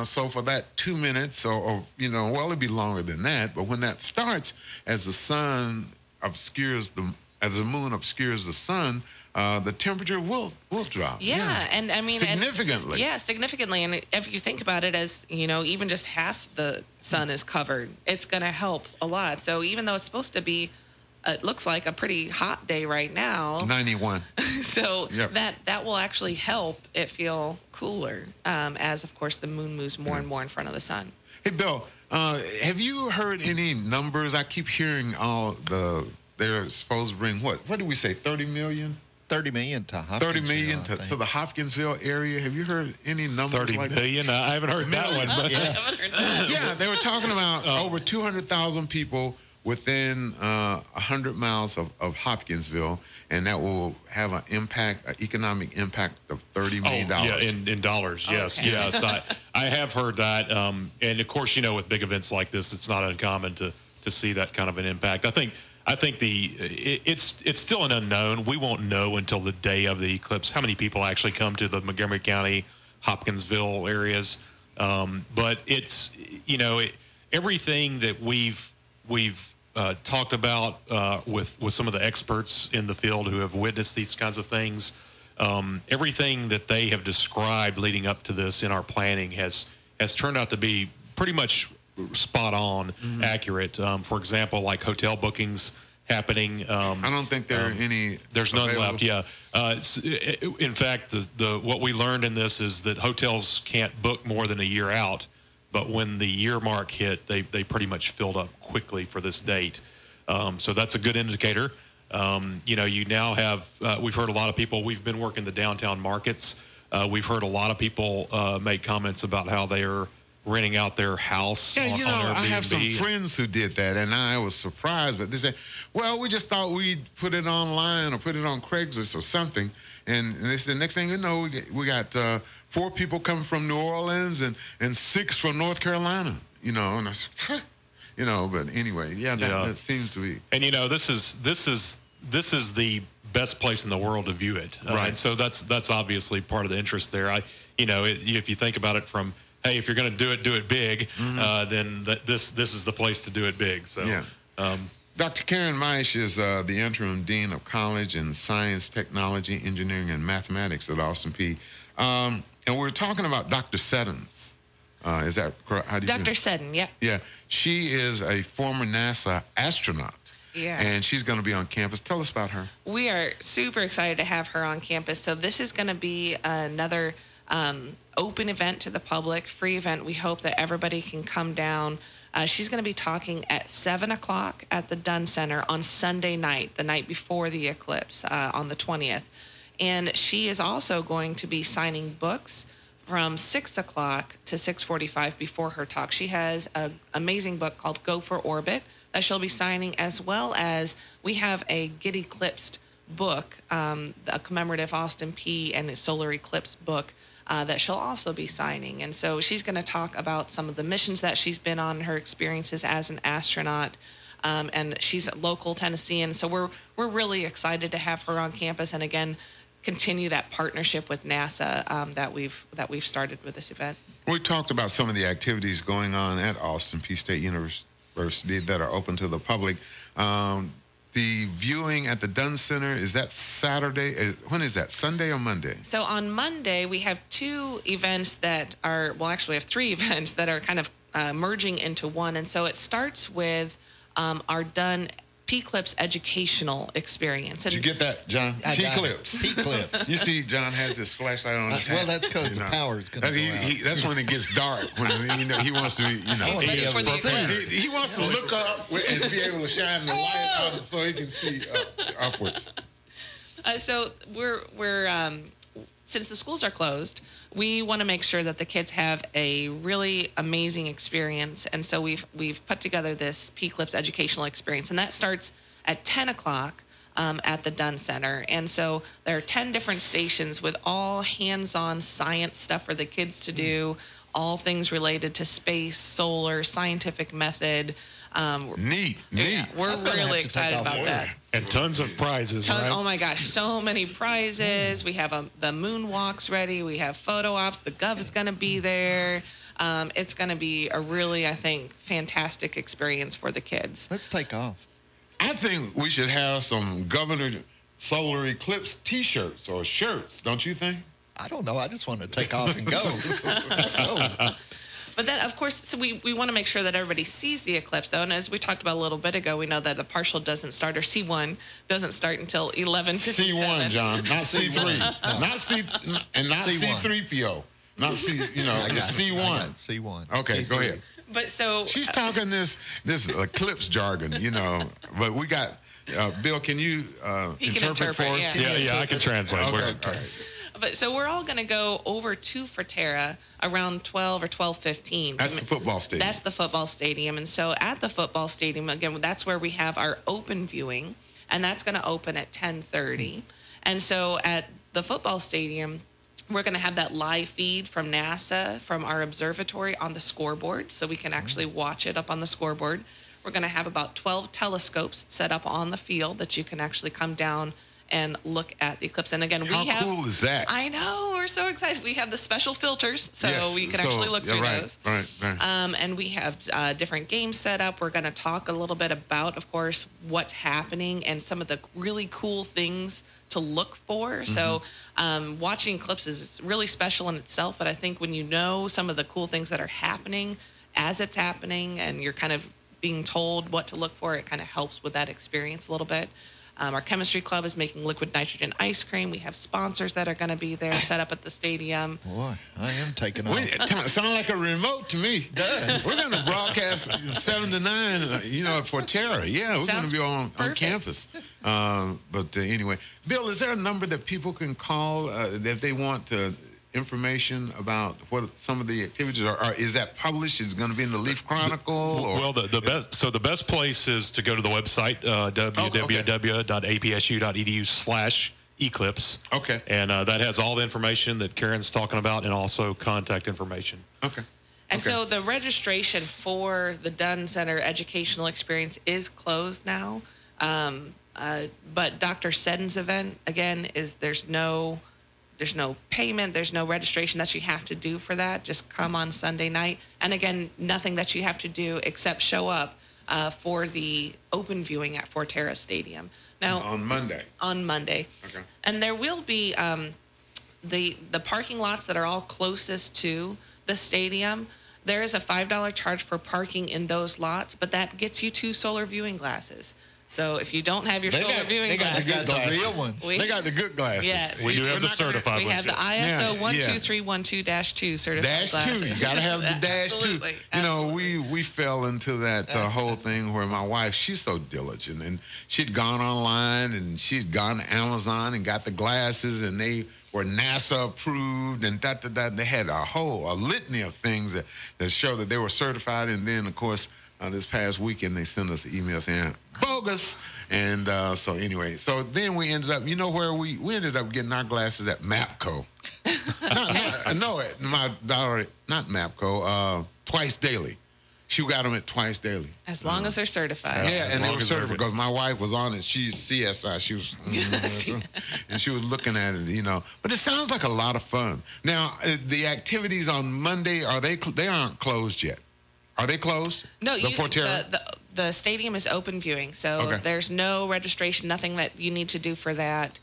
So for that 2 minutes or, you know, well, it'll be longer than that. But when that starts, as the sun obscures as the moon obscures the sun, the temperature will drop. Yeah, and I mean... Significantly. Significantly. And if you think about it as, you know, even just half the sun is covered, it's going to help a lot. So even though it's supposed to be, it looks like a pretty hot day right now. 91. So Yep. that will actually help it feel cooler as, of course, the moon moves more and more in front of the sun. Hey, Bill, have you heard any numbers? I keep hearing they're supposed to bring what? What did we say, 30 million? 30 million to Hopkinsville. 30 million I think. to the Hopkinsville area. Have you heard any numbers 30 like million? I haven't heard that one. But Yeah, they were talking about over 200,000 people within 100 miles of Hopkinsville, and that will have an economic impact of $30 million. yeah, in dollars, yes. Okay. Yes, I have heard that. And, of course, you know, with big events like this, it's not uncommon to see that kind of an impact. I think it's still an unknown. We won't know until the day of the eclipse how many people actually come to the Montgomery County, Hopkinsville areas. But it's, you know, everything that we've talked about with some of the experts in the field who have witnessed these kinds of things, everything that they have described leading up to this in our planning has turned out to be pretty much spot on, accurate. For example, like hotel bookings happening. I don't think there are any. There's none available. left. Yeah. In fact, what we learned in this is that hotels can't book more than a year out. But when the year mark hit, they pretty much filled up quickly for this date. So that's a good indicator. You know, you now have, we've heard a lot of people, we've been working the downtown markets. We've heard a lot of people make comments about how they are renting out their house Yeah, on you know, Airbnb. I have some friends who did that, and I was surprised. But they said, well, we just thought we'd put it online or put it on Craigslist or something. And they said, next thing you know, we got 4 people coming from New Orleans and 6 from North Carolina. You know, and I said, you know, but anyway, that seems to be. And you know, this is the best place in the world to view it. Right. And so that's obviously part of the interest there. If you think about it from, hey, if you're going to do it big, then this is the place to do it big. So, yeah. Dr. Karen Meisch is the interim dean of college in science, technology, engineering, and mathematics at Austin Peay. And we're talking about Dr. Seddons. Is that correct? How do you say Dr. it? Seddon, yep. Yeah. She is a former NASA astronaut. Yeah. And she's going to be on campus. Tell us about her. We are super excited to have her on campus. So this is going to be another open event to the public, free event. We hope that everybody can come down. She's going to be talking at 7 o'clock at the Dunn Center on Sunday night, the night before the eclipse, on the 20th. And she is also going to be signing books from 6 o'clock to 6:45 before her talk. She has an amazing book called Go for Orbit that she'll be signing, as well as we have a Get Eclipsed book, a commemorative Austin Peay and solar eclipse book that she'll also be signing. And so she's going to talk about some of the missions that she's been on, her experiences as an astronaut, and she's a local Tennessean. So we're really excited to have her on campus, and again, continue that partnership with NASA that we've started with this event. We talked about some of the activities going on at Austin Peay State University that are open to the public. The viewing at the Dunn Center, is that Saturday? When is that, Sunday or Monday? So on Monday, we have 2 events that are, well, actually we have 3 events that are kind of merging into one. And so it starts with our Done P-Clips educational experience. Did you get that, John? P-Clips. P-Clips. You see, John has his flashlight on his Well, hat. that's because the power's going to go out. That's when it gets dark. When he wants to, he wants to look up and be able to shine the light on so he can see upwards. So we're since the schools are closed, we want to make sure that the kids have a really amazing experience, and so we've put together this P-Clips educational experience, and that starts at 10 o'clock at the Dunn Center. And so there are 10 different stations with all hands-on science stuff for the kids to do, all things related to space, solar, scientific method. Neat. We're really excited about that. And tons of prizes, right? Oh my gosh, so many prizes. We have the moonwalks ready. We have photo ops. The Gov is going to be there. It's going to be a really, I think, fantastic experience for the kids. Let's take off. I think we should have some Governor Solar Eclipse T-shirts or shirts, don't you think? I don't know. I just want to take off and go. Let's go. But then, of course, so we want to make sure that everybody sees the eclipse, though. And as we talked about a little bit ago, we know that the partial doesn't start, or C1 doesn't start until 11:57. C1, John, not C3, not C, and not C3PO, not C. C1. C1. Okay, C3. go ahead. But so she's talking this eclipse jargon, But we got Bill. Can you interpret for us? Yeah, I can translate. Okay. But so we're all going to go over to Forterra around 12 or 12:15. That's the football stadium. That's the football stadium. And so at the football stadium, again, that's where we have our open viewing, and that's going to open at 10:30. And so at the football stadium, we're going to have that live feed from NASA, from our observatory on the scoreboard, so we can actually watch it up on the scoreboard. We're going to have about 12 telescopes set up on the field that you can actually come down and look at the eclipse. And again, How cool is that? I know, we're so excited. We have the special filters, so we can actually look through those. Right. And we have different games set up. We're going to talk a little bit about, of course, what's happening and some of the really cool things to look for. So watching eclipses is really special in itself, but I think when you know some of the cool things that are happening as it's happening and you're kind of being told what to look for, it kind of helps with that experience a little bit. Our chemistry club is making liquid nitrogen ice cream. We have sponsors that are going to be there set up at the stadium. Boy, I am taking off. Sound like a remote to me. We're going to broadcast 7 to 9, for Terra. Yeah, we're going to be on campus. But anyway, Bill, is there a number that people can call if they want information about what some of the activities are? Or is that published? Is it going to be in the Leaf Chronicle? Well, the best place is to go to the website www.apsu.edu/eclipse. Okay. And that has all the information that Karen's talking about, and also contact information. Okay. And so the registration for the Dunn Center Educational Experience is closed now. But Dr. Seddon's event, again, there's no payment, there's no registration that you have to do for that. Just come on Sunday night. And again, nothing that you have to do except show up for the open viewing at Forterra Stadium. Now on Monday. Okay. And there will be the parking lots that are all closest to the stadium. There is a $5 charge for parking in those lots, but that gets you 2 solar viewing glasses. So if you don't have your solar viewing glasses, they got the real ones. They got the good glasses. Yes, we do have the certified ones. We have the ISO 12312-2 certified glasses. -2. You got to have the -2. We fell into that whole thing where my wife, she's so diligent, and she'd gone online and she'd gone to Amazon and got the glasses, and they were NASA approved, and They had a litany of things that show that they were certified, and then of course. This past weekend, they sent us an email saying, bogus. And so then we ended up, where we ended up getting our glasses at MAPCO. My daughter, not MAPCO, Twice Daily. She got them at Twice Daily. As long as they're certified. Yeah, and they were certified because my wife was on it. She's CSI. She was, and she was looking at it, But it sounds like a lot of fun. Now, the activities on Monday, they aren't closed yet. Are they closed? No, the stadium is open viewing, so there's no registration, nothing that you need to do for that.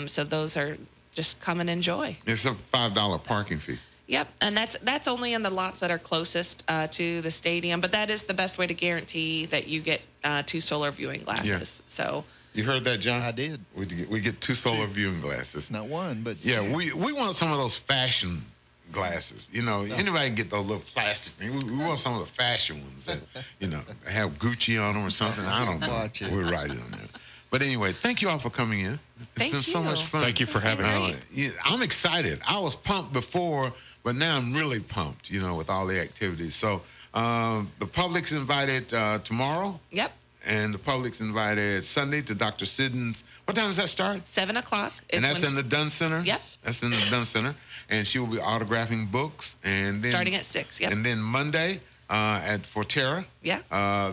So those are just come and enjoy. It's a $5 parking fee. Yep, and that's only in the lots that are closest to the stadium, but that is the best way to guarantee that you get 2 solar viewing glasses. So you heard that, John? I did. We get 2 solar viewing glasses. Not one, but yeah, we want some of those fashion glasses. You know, anybody can get those little plastic things. We want some of the fashion ones that, you know, have Gucci on them or something. I don't know. We'll write it on there. But anyway, thank you all for coming in. It's been so much fun. Thank you for having us. I'm excited. I was pumped before, but now I'm really pumped, you know, with all the activities. So the public's invited tomorrow. Yep. And the public's invited Sunday to Dr. Sidden's. What time does that start? 7 o'clock. And that's in the Dunn Center? Yep. That's in the Dunn Center. And she will be autographing books. And then starting at 6, yep. And then Monday at Forterra, yeah,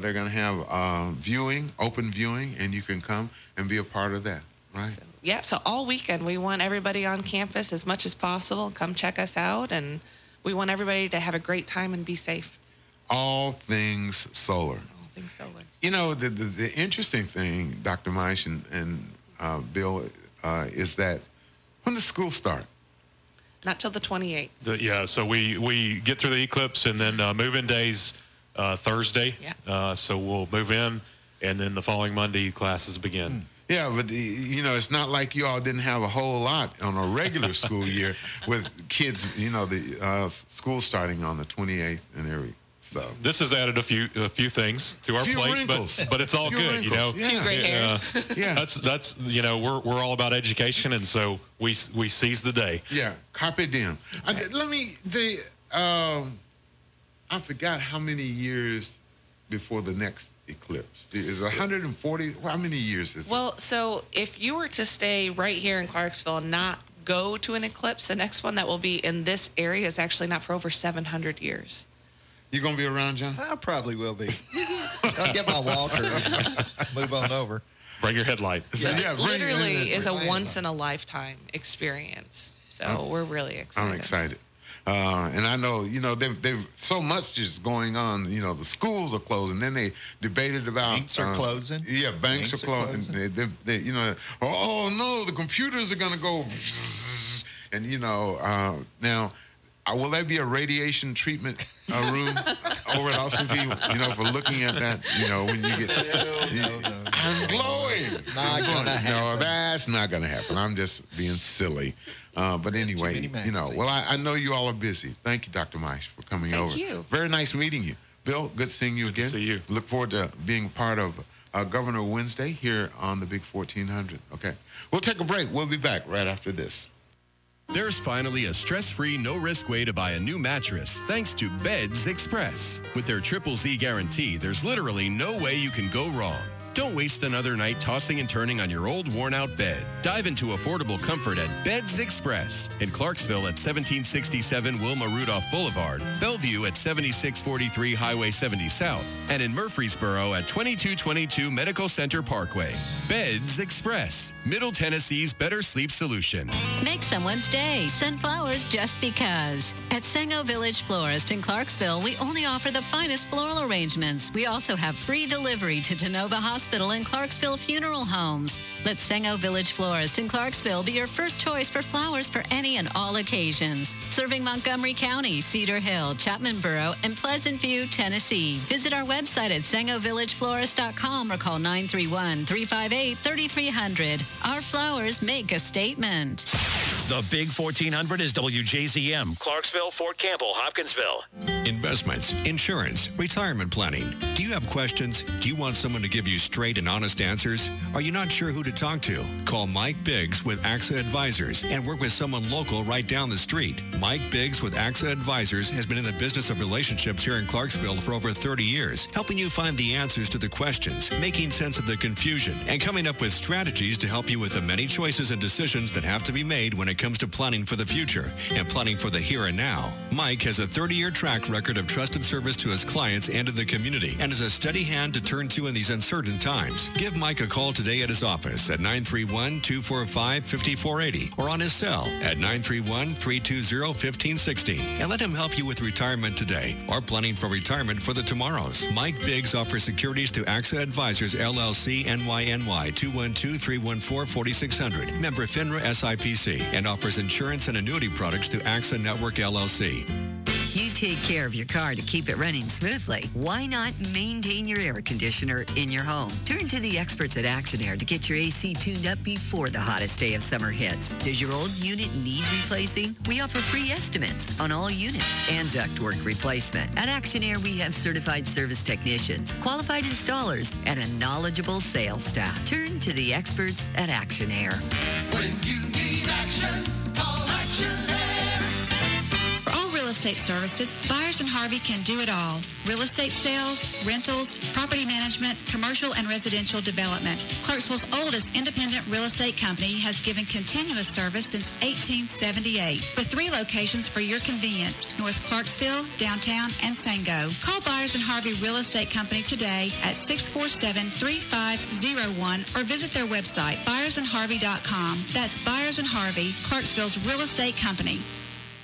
they're going to have viewing, open viewing, and you can come and be a part of that, right? Yeah, so all weekend we want everybody on campus as much as possible. Come check us out, and we want everybody to have a great time and be safe. All things solar. All things solar. You know, the interesting thing, Dr. Maish and Bill, is that when does school start? Not till the 28th. Yeah, so we get through the eclipse, and then move-in days Thursday. Yeah. So we'll move in, and then the following Monday classes begin. Yeah, but, you know, it's not like you all didn't have a whole lot on a regular school year with kids, you know, the school starting on the 28th and everything. So this has added a few things to our plate, but it's all good, you know. Few gray hairs. Yeah, that's you know, we're all about education, and so we seize the day. Yeah, carpe diem. I forgot how many years before the next eclipse. Is it 140? How many years is it? Well, so if you were to stay right here in Clarksville and not go to an eclipse, the next one that will be in this area is actually not for over 700 years. You gonna be around, John? I probably will be. I'll get my walker and move on over. Bring your headlight. Yeah, literally is a once in a lifetime experience. So we're really excited. I'm excited. And I know, you know, they've so much just going on. You know, the schools are closing. Then they debated about banks are closing. Yeah, banks are closing. They, you know, oh no, the computers are gonna go. And you know, now. Will there be a radiation treatment room over at Austin Peay, you know, for looking at that, you know, when you get... No. I'm glowing. Not going to happen. No, that's not going to happen. I'm just being silly. But anyway, you know, well, I know you all are busy. Thank you, Dr. Maish, for coming over. Thank you. Very nice meeting you. Bill, good seeing you again. Good to see you. Look forward to being part of Governor Wednesday here on the Big 1400. Okay. We'll take a break. We'll be back right after this. There's finally a stress-free, no-risk way to buy a new mattress thanks to Beds Express. With their Triple Z guarantee, there's literally no way you can go wrong. Don't waste another night tossing and turning on your old, worn-out bed. Dive into affordable comfort at Beds Express in Clarksville at 1767 Wilma Rudolph Boulevard, Bellevue at 7643 Highway 70 South, and in Murfreesboro at 2222 Medical Center Parkway. Beds Express, Middle Tennessee's better sleep solution. Make someone's day. Send flowers just because. At Sango Village Florist in Clarksville, we only offer the finest floral arrangements. We also have free delivery to Genova Hospital and Clarksville Funeral Homes. Let Sango Village Florist in Clarksville be your first choice for flowers for any and all occasions. Serving Montgomery County, Cedar Hill, Chapman Borough, and Pleasant View, Tennessee. Visit our website at sangovillageflorist.com or call 931-358-3300. Our flowers make a statement. The Big 1400 is WJZM, Clarksville, Fort Campbell, Hopkinsville. Investments, insurance, retirement planning. Do you have questions? Do you want someone to give you straight and honest answers? Are you not sure who to talk to? Call Mike Biggs with AXA Advisors and work with someone local right down the street. Mike Biggs with AXA Advisors has been in the business of relationships here in Clarksville for over 30 years, helping you find the answers to the questions, making sense of the confusion, and coming up with strategies to help you with the many choices and decisions that have to be made when it comes to planning for the future and planning for the here and now. Mike has a 30-year track record of trusted service to his clients and to the community and is a steady hand to turn to in these uncertain times. Give Mike a call today at his office at 931-245-5480 or on his cell at 931-320-1560 and let him help you with retirement today or planning for retirement for the tomorrows. Mike Biggs offers securities to AXA Advisors LLC NYNY 212-314-4600. Member FINRA SIPC and offers insurance and annuity products to AXA Network LLC. If you take care of your car to keep it running smoothly, why not maintain your air conditioner in your home? Turn to the experts at Action Air to get your AC tuned up before the hottest day of summer hits. Does your old unit need replacing? We offer free estimates on all units and ductwork replacement. At Action Air, we have certified service technicians, qualified installers, and a knowledgeable sales staff. Turn to the experts at Action Air. When you need action, call Action Air. For all real estate services, Byers & Harvey can do it all. Real estate sales, rentals, property management, commercial and residential development. Clarksville's oldest independent real estate company has given continuous service since 1878 with 3 locations for your convenience: North Clarksville, downtown, and Sango. Call Byers & Harvey Real Estate Company today at 647-3501 or visit their website, byersandharvey.com. That's Byers & Harvey, Clarksville's real estate company.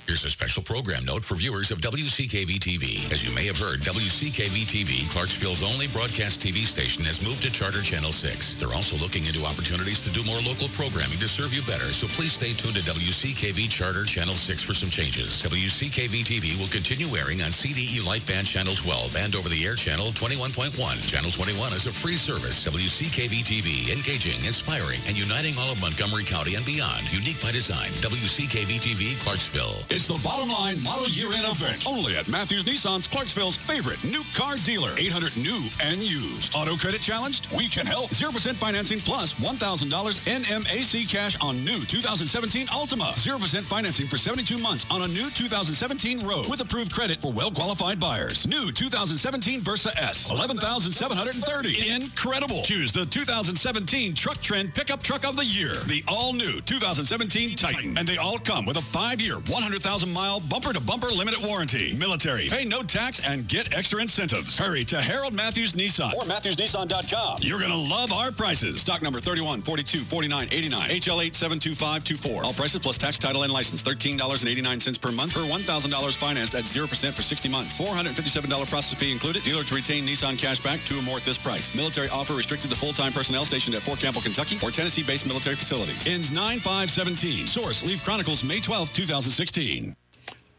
Here's a special program note for viewers of WCKV-TV. As you may have heard, WCKV-TV, Clarksville's only broadcast TV station, has moved to Charter Channel 6. They're also looking into opportunities to do more local programming to serve you better, so please stay tuned to WCKV Charter Channel 6 for some changes. WCKV-TV will continue airing on CDE Lightband Channel 12 and over-the-air Channel 21.1. Channel 21 is a free service. WCKV-TV, engaging, inspiring, and uniting all of Montgomery County and beyond. Unique by design. WCKV-TV, Clarksville. It's the Bottom Line Model Year-End event, only at Matthews Nissan's Clarksville's favorite new car dealer. 800 new and used. Auto credit challenged? We can help. 0% financing plus $1,000 NMAC cash on new 2017 Altima. 0% financing for 72 months on a new 2017 Rogue with approved credit for well-qualified buyers. New 2017 Versa S, $11,730. Incredible. Choose the 2017 Truck Trend Pickup Truck of the Year. The all-new 2017 Titan. And they all come with a 5-year, 100,000-mile bumper-to-bumper limited warranty. Military. Pay no tax and get extra incentives. Hurry to Harold Matthews Nissan or MatthewsNissan.com. You're going to love our prices. Stock number 31, 42, 49, 89. HL872524. All prices plus tax, title, and license. $13.89 per month per $1,000 financed at 0% for 60 months. $457 process fee included. Dealer to retain Nissan cashback, 2 or more at this price. Military offer restricted to full-time personnel stationed at Fort Campbell, Kentucky or Tennessee-based military facilities. Ends 9/5/17. Source, Leaf Chronicles, May 12, 2016.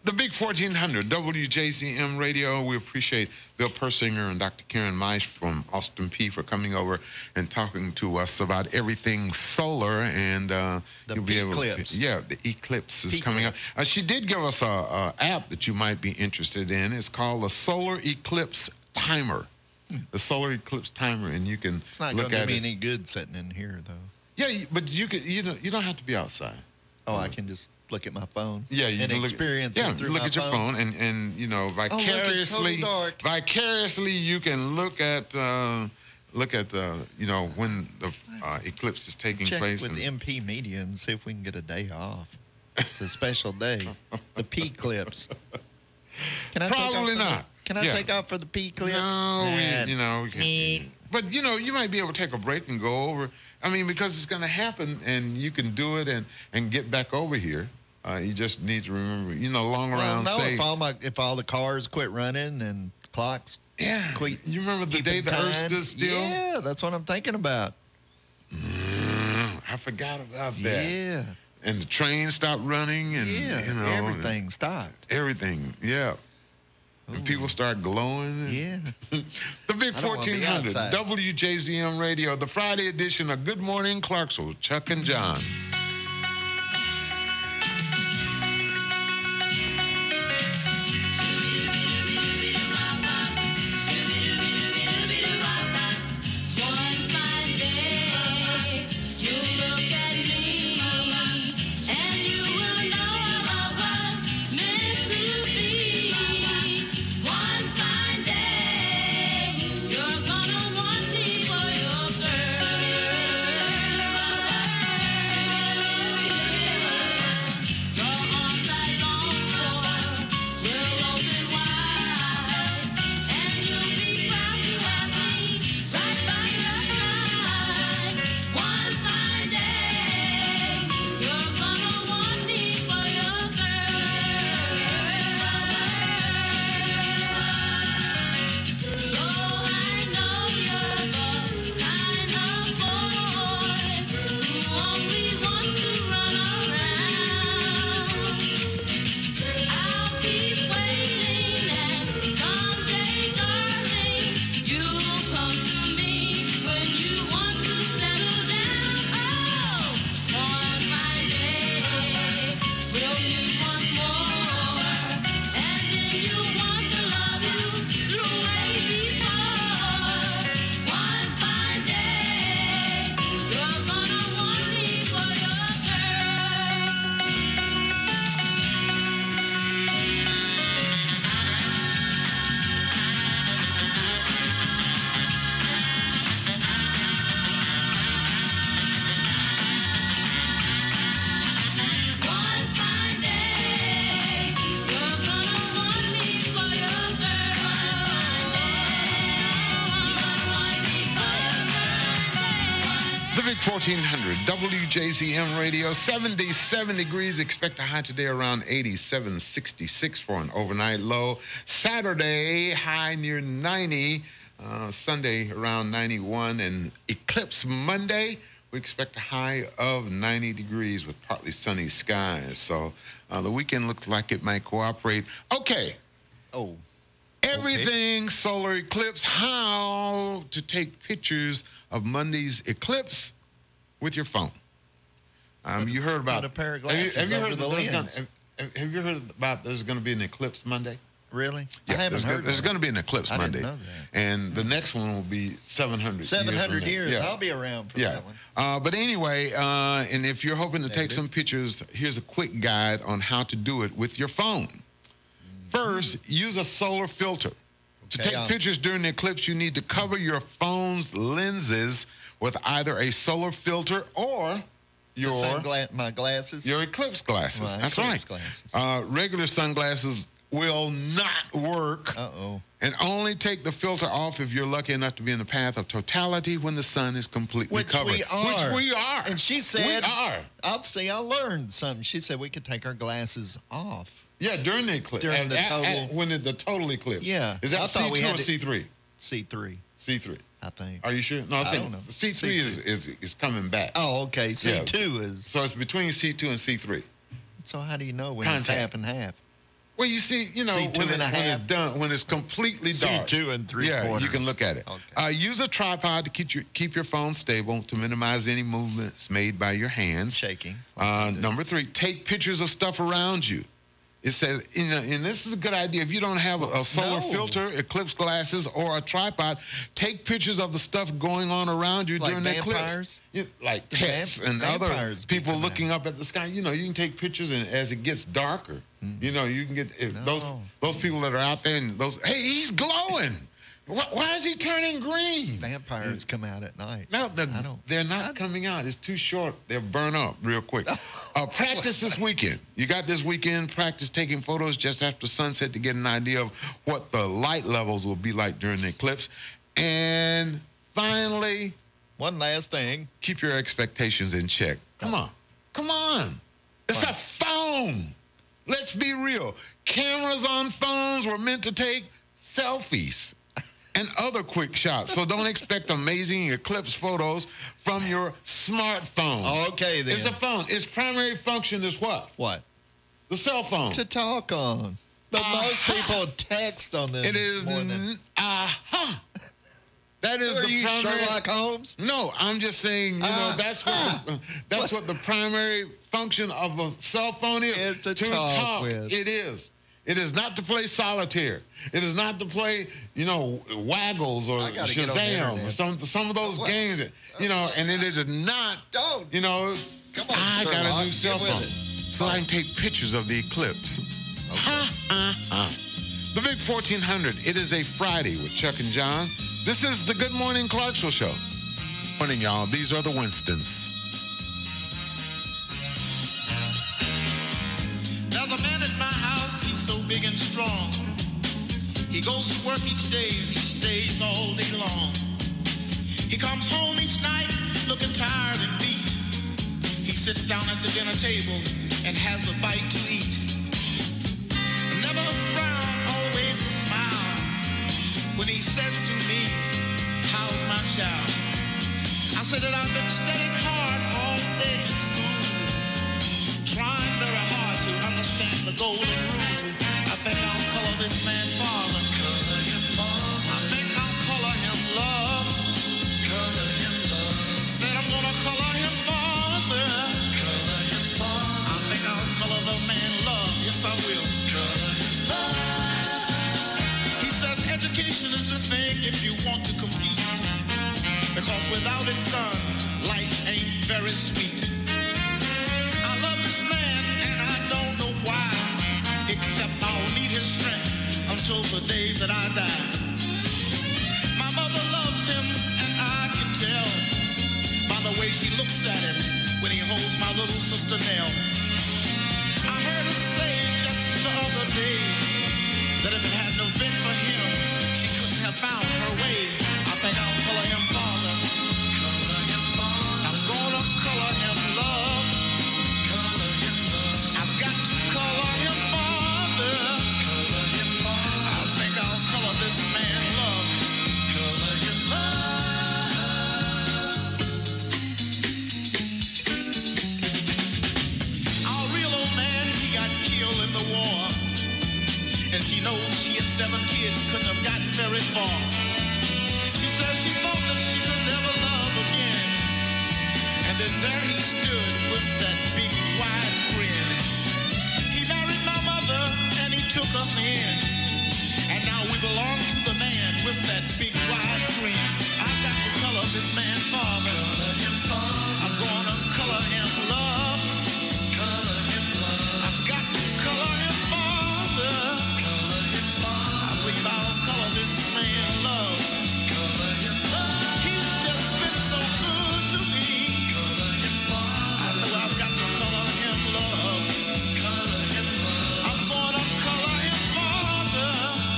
The Big 1400, WJZM Radio. We appreciate Bill Persinger and Dr. Karen Meisch from Austin P for coming over and talking to us about everything solar. And you'll be able eclipse. The eclipse is coming up. She did give us a app that you might be interested in. It's called the Solar Eclipse Timer. The Solar Eclipse Timer, and you can It's not look going at to be it. any good sitting in here, though. Yeah, but you don't have to be outside. Oh, I can just look at my phone. Yeah, you and can experience look, it through look my at your phone and you know, vicariously, it's totally dark. you can look at you know, when the eclipse is taking Check place. with MP Media and see if we can get a day off. It's a special day. The P-clips. Can I Probably not. Can I take off for the P-clips? No, we can. But you know, you might be able to take a break and go over. I mean, because it's going to happen, and you can do it and get back over here. You just need to remember, you know, long around. Say, if all the cars quit running and clocks. Quit. You remember the day the Earth stood still? Yeah, that's what I'm thinking about. I forgot about that. Yeah. And the train stopped running, and you know, everything stopped. Everything, yeah. And people start glowing. Yeah. The Big I don't wanna be 1400, outside. WJZM Radio, the Friday edition of Good Morning Clarksville, Chuck and John. 1400 WJZM Radio, 77 degrees. Expect a high today around 87, 66 for an overnight low. Saturday, high near 90. Sunday, around 91. And eclipse Monday, we expect a high of 90 degrees with partly sunny skies. So the weekend looks like it might cooperate. Okay. Oh. Everything solar eclipse. How to take pictures of Monday's eclipse with your phone. You heard about a pair of glasses have you over heard the that lens. have you heard about there's going to be an eclipse Monday? Really? Yeah, I haven't heard. There's going to be an eclipse I Monday, didn't know that. and the next one will be 700. 700 years. Yeah. I'll be around for that one. But anyway, and if you're hoping to take some pictures, here's a quick guide on how to do it with your phone. First, use a solar filter. To take pictures during the eclipse, you need to cover your phone's lenses with either a solar filter or my glasses. Your eclipse glasses. My That's eclipse right. glasses. Regular sunglasses will not work. And only take the filter off if you're lucky enough to be in the path of totality when the sun is completely covered. Which we are. And she said, we are. I learned something. She said we could take our glasses off. Yeah, during the eclipse. During the total. When the total eclipse. Yeah. Is that I thought C2 we had or C3? C3. C3. I think. Are you sure? No, I don't know. C3 is coming back. Oh, okay. C2 is. So it's between C2 and C3. So how do you know when it's half and half? Well, you see, C2 when and a it's half. done, when it's completely dark. C2 and 3/4. Yeah, you can look at it. Use a tripod to keep your phone stable to minimize any movements made by your hands. Shaking. Number 3, take pictures of stuff around you. It says, and this is a good idea. If you don't have a solar filter, eclipse glasses, or a tripod, take pictures of the stuff going on around you during the eclipse. Like pets and other people looking up at the sky. You can take pictures, and as it gets darker, you can get those people that are out there and hey, he's glowing. Why is he turning green? Vampires come out at night. No, they're not coming out. It's too short. They'll burn up real quick. Practice this weekend. You got this weekend. Practice taking photos just after sunset to get an idea of what the light levels will be like during the eclipse. And finally, one last thing. Keep your expectations in check. Come on. It's a phone. Let's be real. Cameras on phones were meant to take selfies and other quick shots. So don't expect amazing eclipse photos from your smartphone. Okay, then. It's a phone. Its primary function is what? What? The cell phone. To talk on. But most people text on them. It is more than... That is Are the you primary... Sherlock Holmes? No, I'm just saying, that's what the primary function of a cell phone is. To talk with. It is. It is not to play solitaire. It is not to play, Waggles or Shazam or some of those games, and it is not, Come on, I got a new cell get with phone. it. So I can take pictures of the eclipse. The Big 1400, it is a Friday with Chuck and John. This is the Good Morning Clarksville Show. Morning, y'all. These are the Winstons. There's a man at my house, he's so big and strong. He goes to work each day and he stays all day long. He comes home each night looking tired and beat. He sits down at the dinner table and has a bite to eat. Never a frown, always a smile. When he says to me, how's my child? I said that I've been studying hard all day in school, trying very hard to understand the golden rule. I think I'll color this man father. I think I'll color him love. Said I'm gonna color him father. I think I'll color the man love. Yes, I will. He says education is the thing if you want to compete, because without his son, life ain't very sweet. I love this man and I don't know why, except I'll need his strength until the day that I die. My mother loves him and I can tell by the way she looks at him when he holds my little sister Nell. I heard her say just the other day that if it had not been for him, she couldn't have found her way. I think I'll color him father. I'm gonna 7 kids couldn't have gotten very far. She said she thought that she could never love again. And then there he stood with that big wide grin. He married my mother and he took us in. And now we belong to the man with that big wide grin. I've got to color this man father. Color him father. I'm gonna color him love. Color him love. I've got to color him father. Color him father. I believe I'll color this man love. Color him love. He's just been so good to me. Color him father. I know I've got to color him love. Color him love. I'm gonna color him father.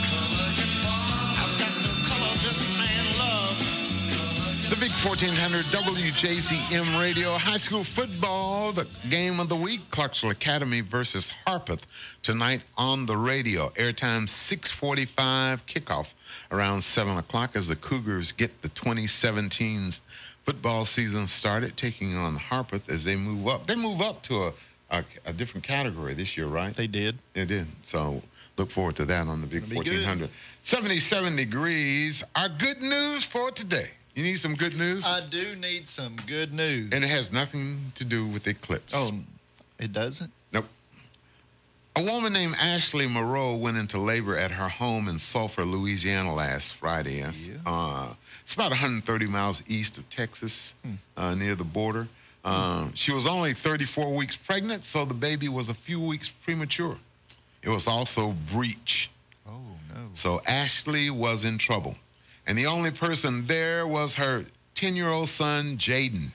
Color him father. I've got to color this man love. The Big 1400 WJZM Radio High School Football, the game of the week, Clarksville Academy versus Harpeth, tonight on the radio. Airtime 6:45, kickoff around 7 o'clock as the Cougars get the 2017 football season started, taking on Harpeth as they move up. They move up to a different category this year, right? They did. They did. So look forward to that on the Big 1400. 77 degrees. Our good news for today. You need some good news? I do need some good news. And it has nothing to do with eclipse. Oh, it doesn't? Nope. A woman named Ashley Moreau went into labor at her home in Sulphur, Louisiana last Friday. It's about 130 miles east of Texas, near the border. She was only 34 weeks pregnant, so the baby was a few weeks premature. It was also breech. Oh, no. So Ashley was in trouble. And the only person there was her 10-year-old son, Jaden.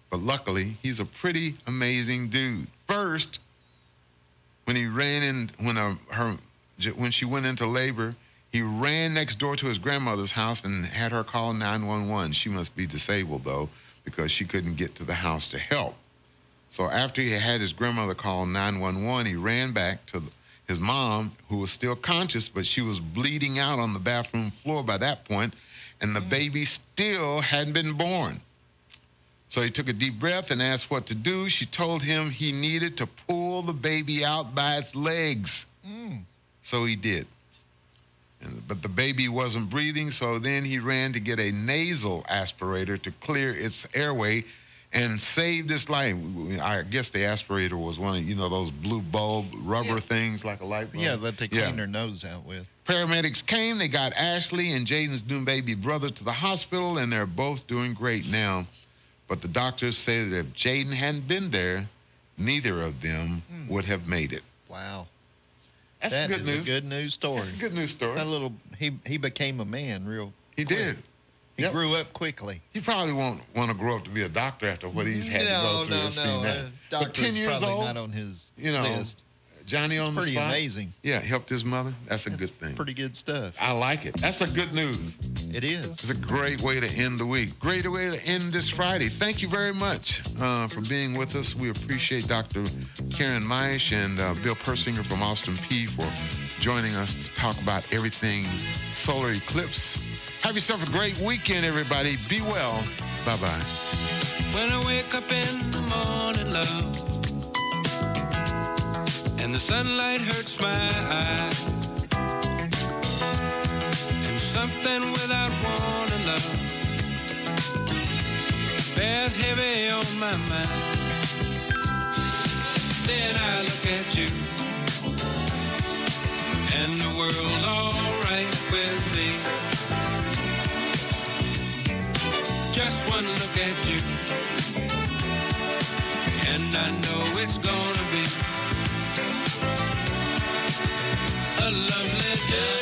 But luckily, he's a pretty amazing dude. First, when he ran in, when she went into labor, he ran next door to his grandmother's house and had her call 911. She must be disabled, though, because she couldn't get to the house to help. So after he had his grandmother call 911, he ran back to his mom, who was still conscious, but she was bleeding out on the bathroom floor by that point, and the baby still hadn't been born. So he took a deep breath and asked what to do. She told him he needed to pull the baby out by its legs. So he did. But the baby wasn't breathing, so then he ran to get a nasal aspirator to clear its airway and saved its life. I guess the aspirator was one of, those blue bulb rubber things like a light bulb. Yeah, that they clean their nose out with. Paramedics came. They got Ashley and Jaden's new baby brother to the hospital, and they're both doing great now. But the doctors say that if Jaden hadn't been there, neither of them would have made it. Wow. That's good news. A good news story. That's a good news story. He became a man real He quick. did. He grew up quickly. He probably won't want to grow up to be a doctor after what he's had to go through. No. But Doctor 10 is years probably old, not on his list. Johnny on the pretty spot. amazing. Yeah, helped his mother. That's a good thing. Pretty good stuff. I like it. That's a good news. It is. It's a great way to end the week. Great way to end this Friday. Thank you very much for being with us. We appreciate Dr. Karen Meisch and Bill Persinger from Austin P for joining us to talk about everything solar eclipse. Have yourself a great weekend, everybody. Be well. Bye-bye. When I wake up in the morning, love, and the sunlight hurts my eyes, and something without warning, love, bears heavy on my mind. Then I look at you, and the world's all right with me. Just one look at you, and I know it's gonna be a lovely day.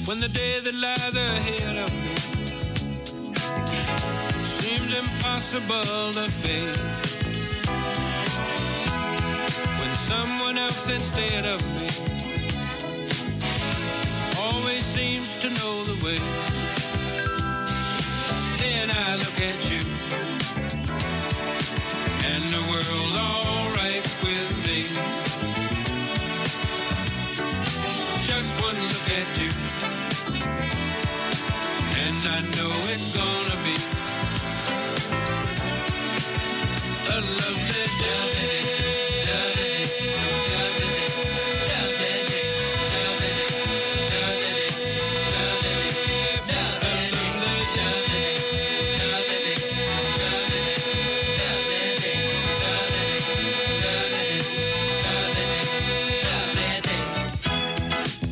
When the day that lies ahead of me seems impossible to face, when someone else instead of me always seems to know the way, then I look at you, and the world's all right with me. one look at you, and I know it's gonna be a lovely day.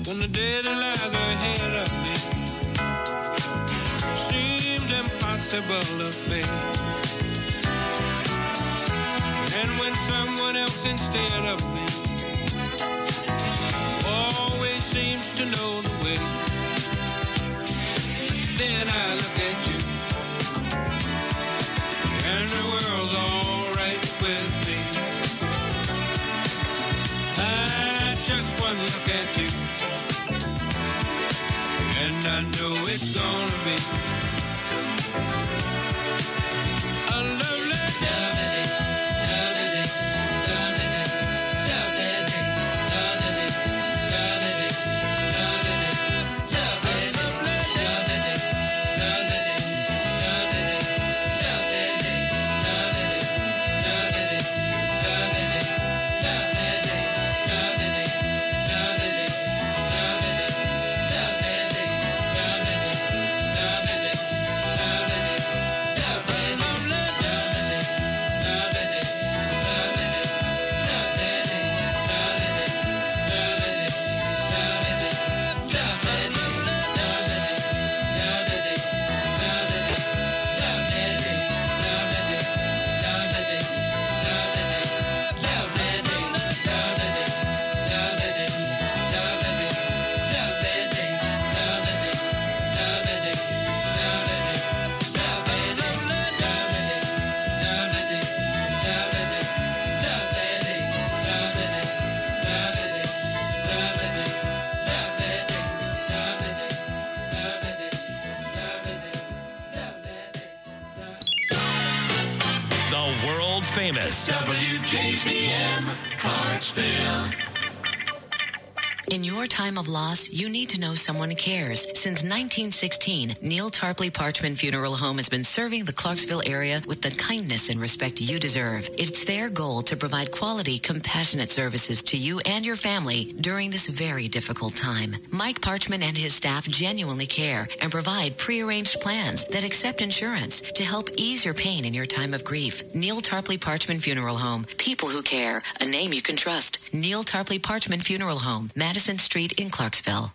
When the day that lies ahead of me seemed impossible to face, and when someone else instead of me always seems to know the way, then I look at you and the world's all right with me. I just one look at you and I know it's gonna be a lovely day. Famous WJZM, Clarksville. In your time of loss, you need to know someone cares. Since 1916, Neil Tarpley Parchman Funeral Home has been serving the Clarksville area with the kindness and respect you deserve. It's their goal to provide quality, compassionate services to you and your family during this very difficult time. Mike Parchman and his staff genuinely care and provide prearranged plans that accept insurance to help ease your pain in your time of grief. Neil Tarpley Parchman Funeral Home. People who care. A name you can trust. Neil Tarpley Parchman Funeral Home. Madison Street in Clarksville.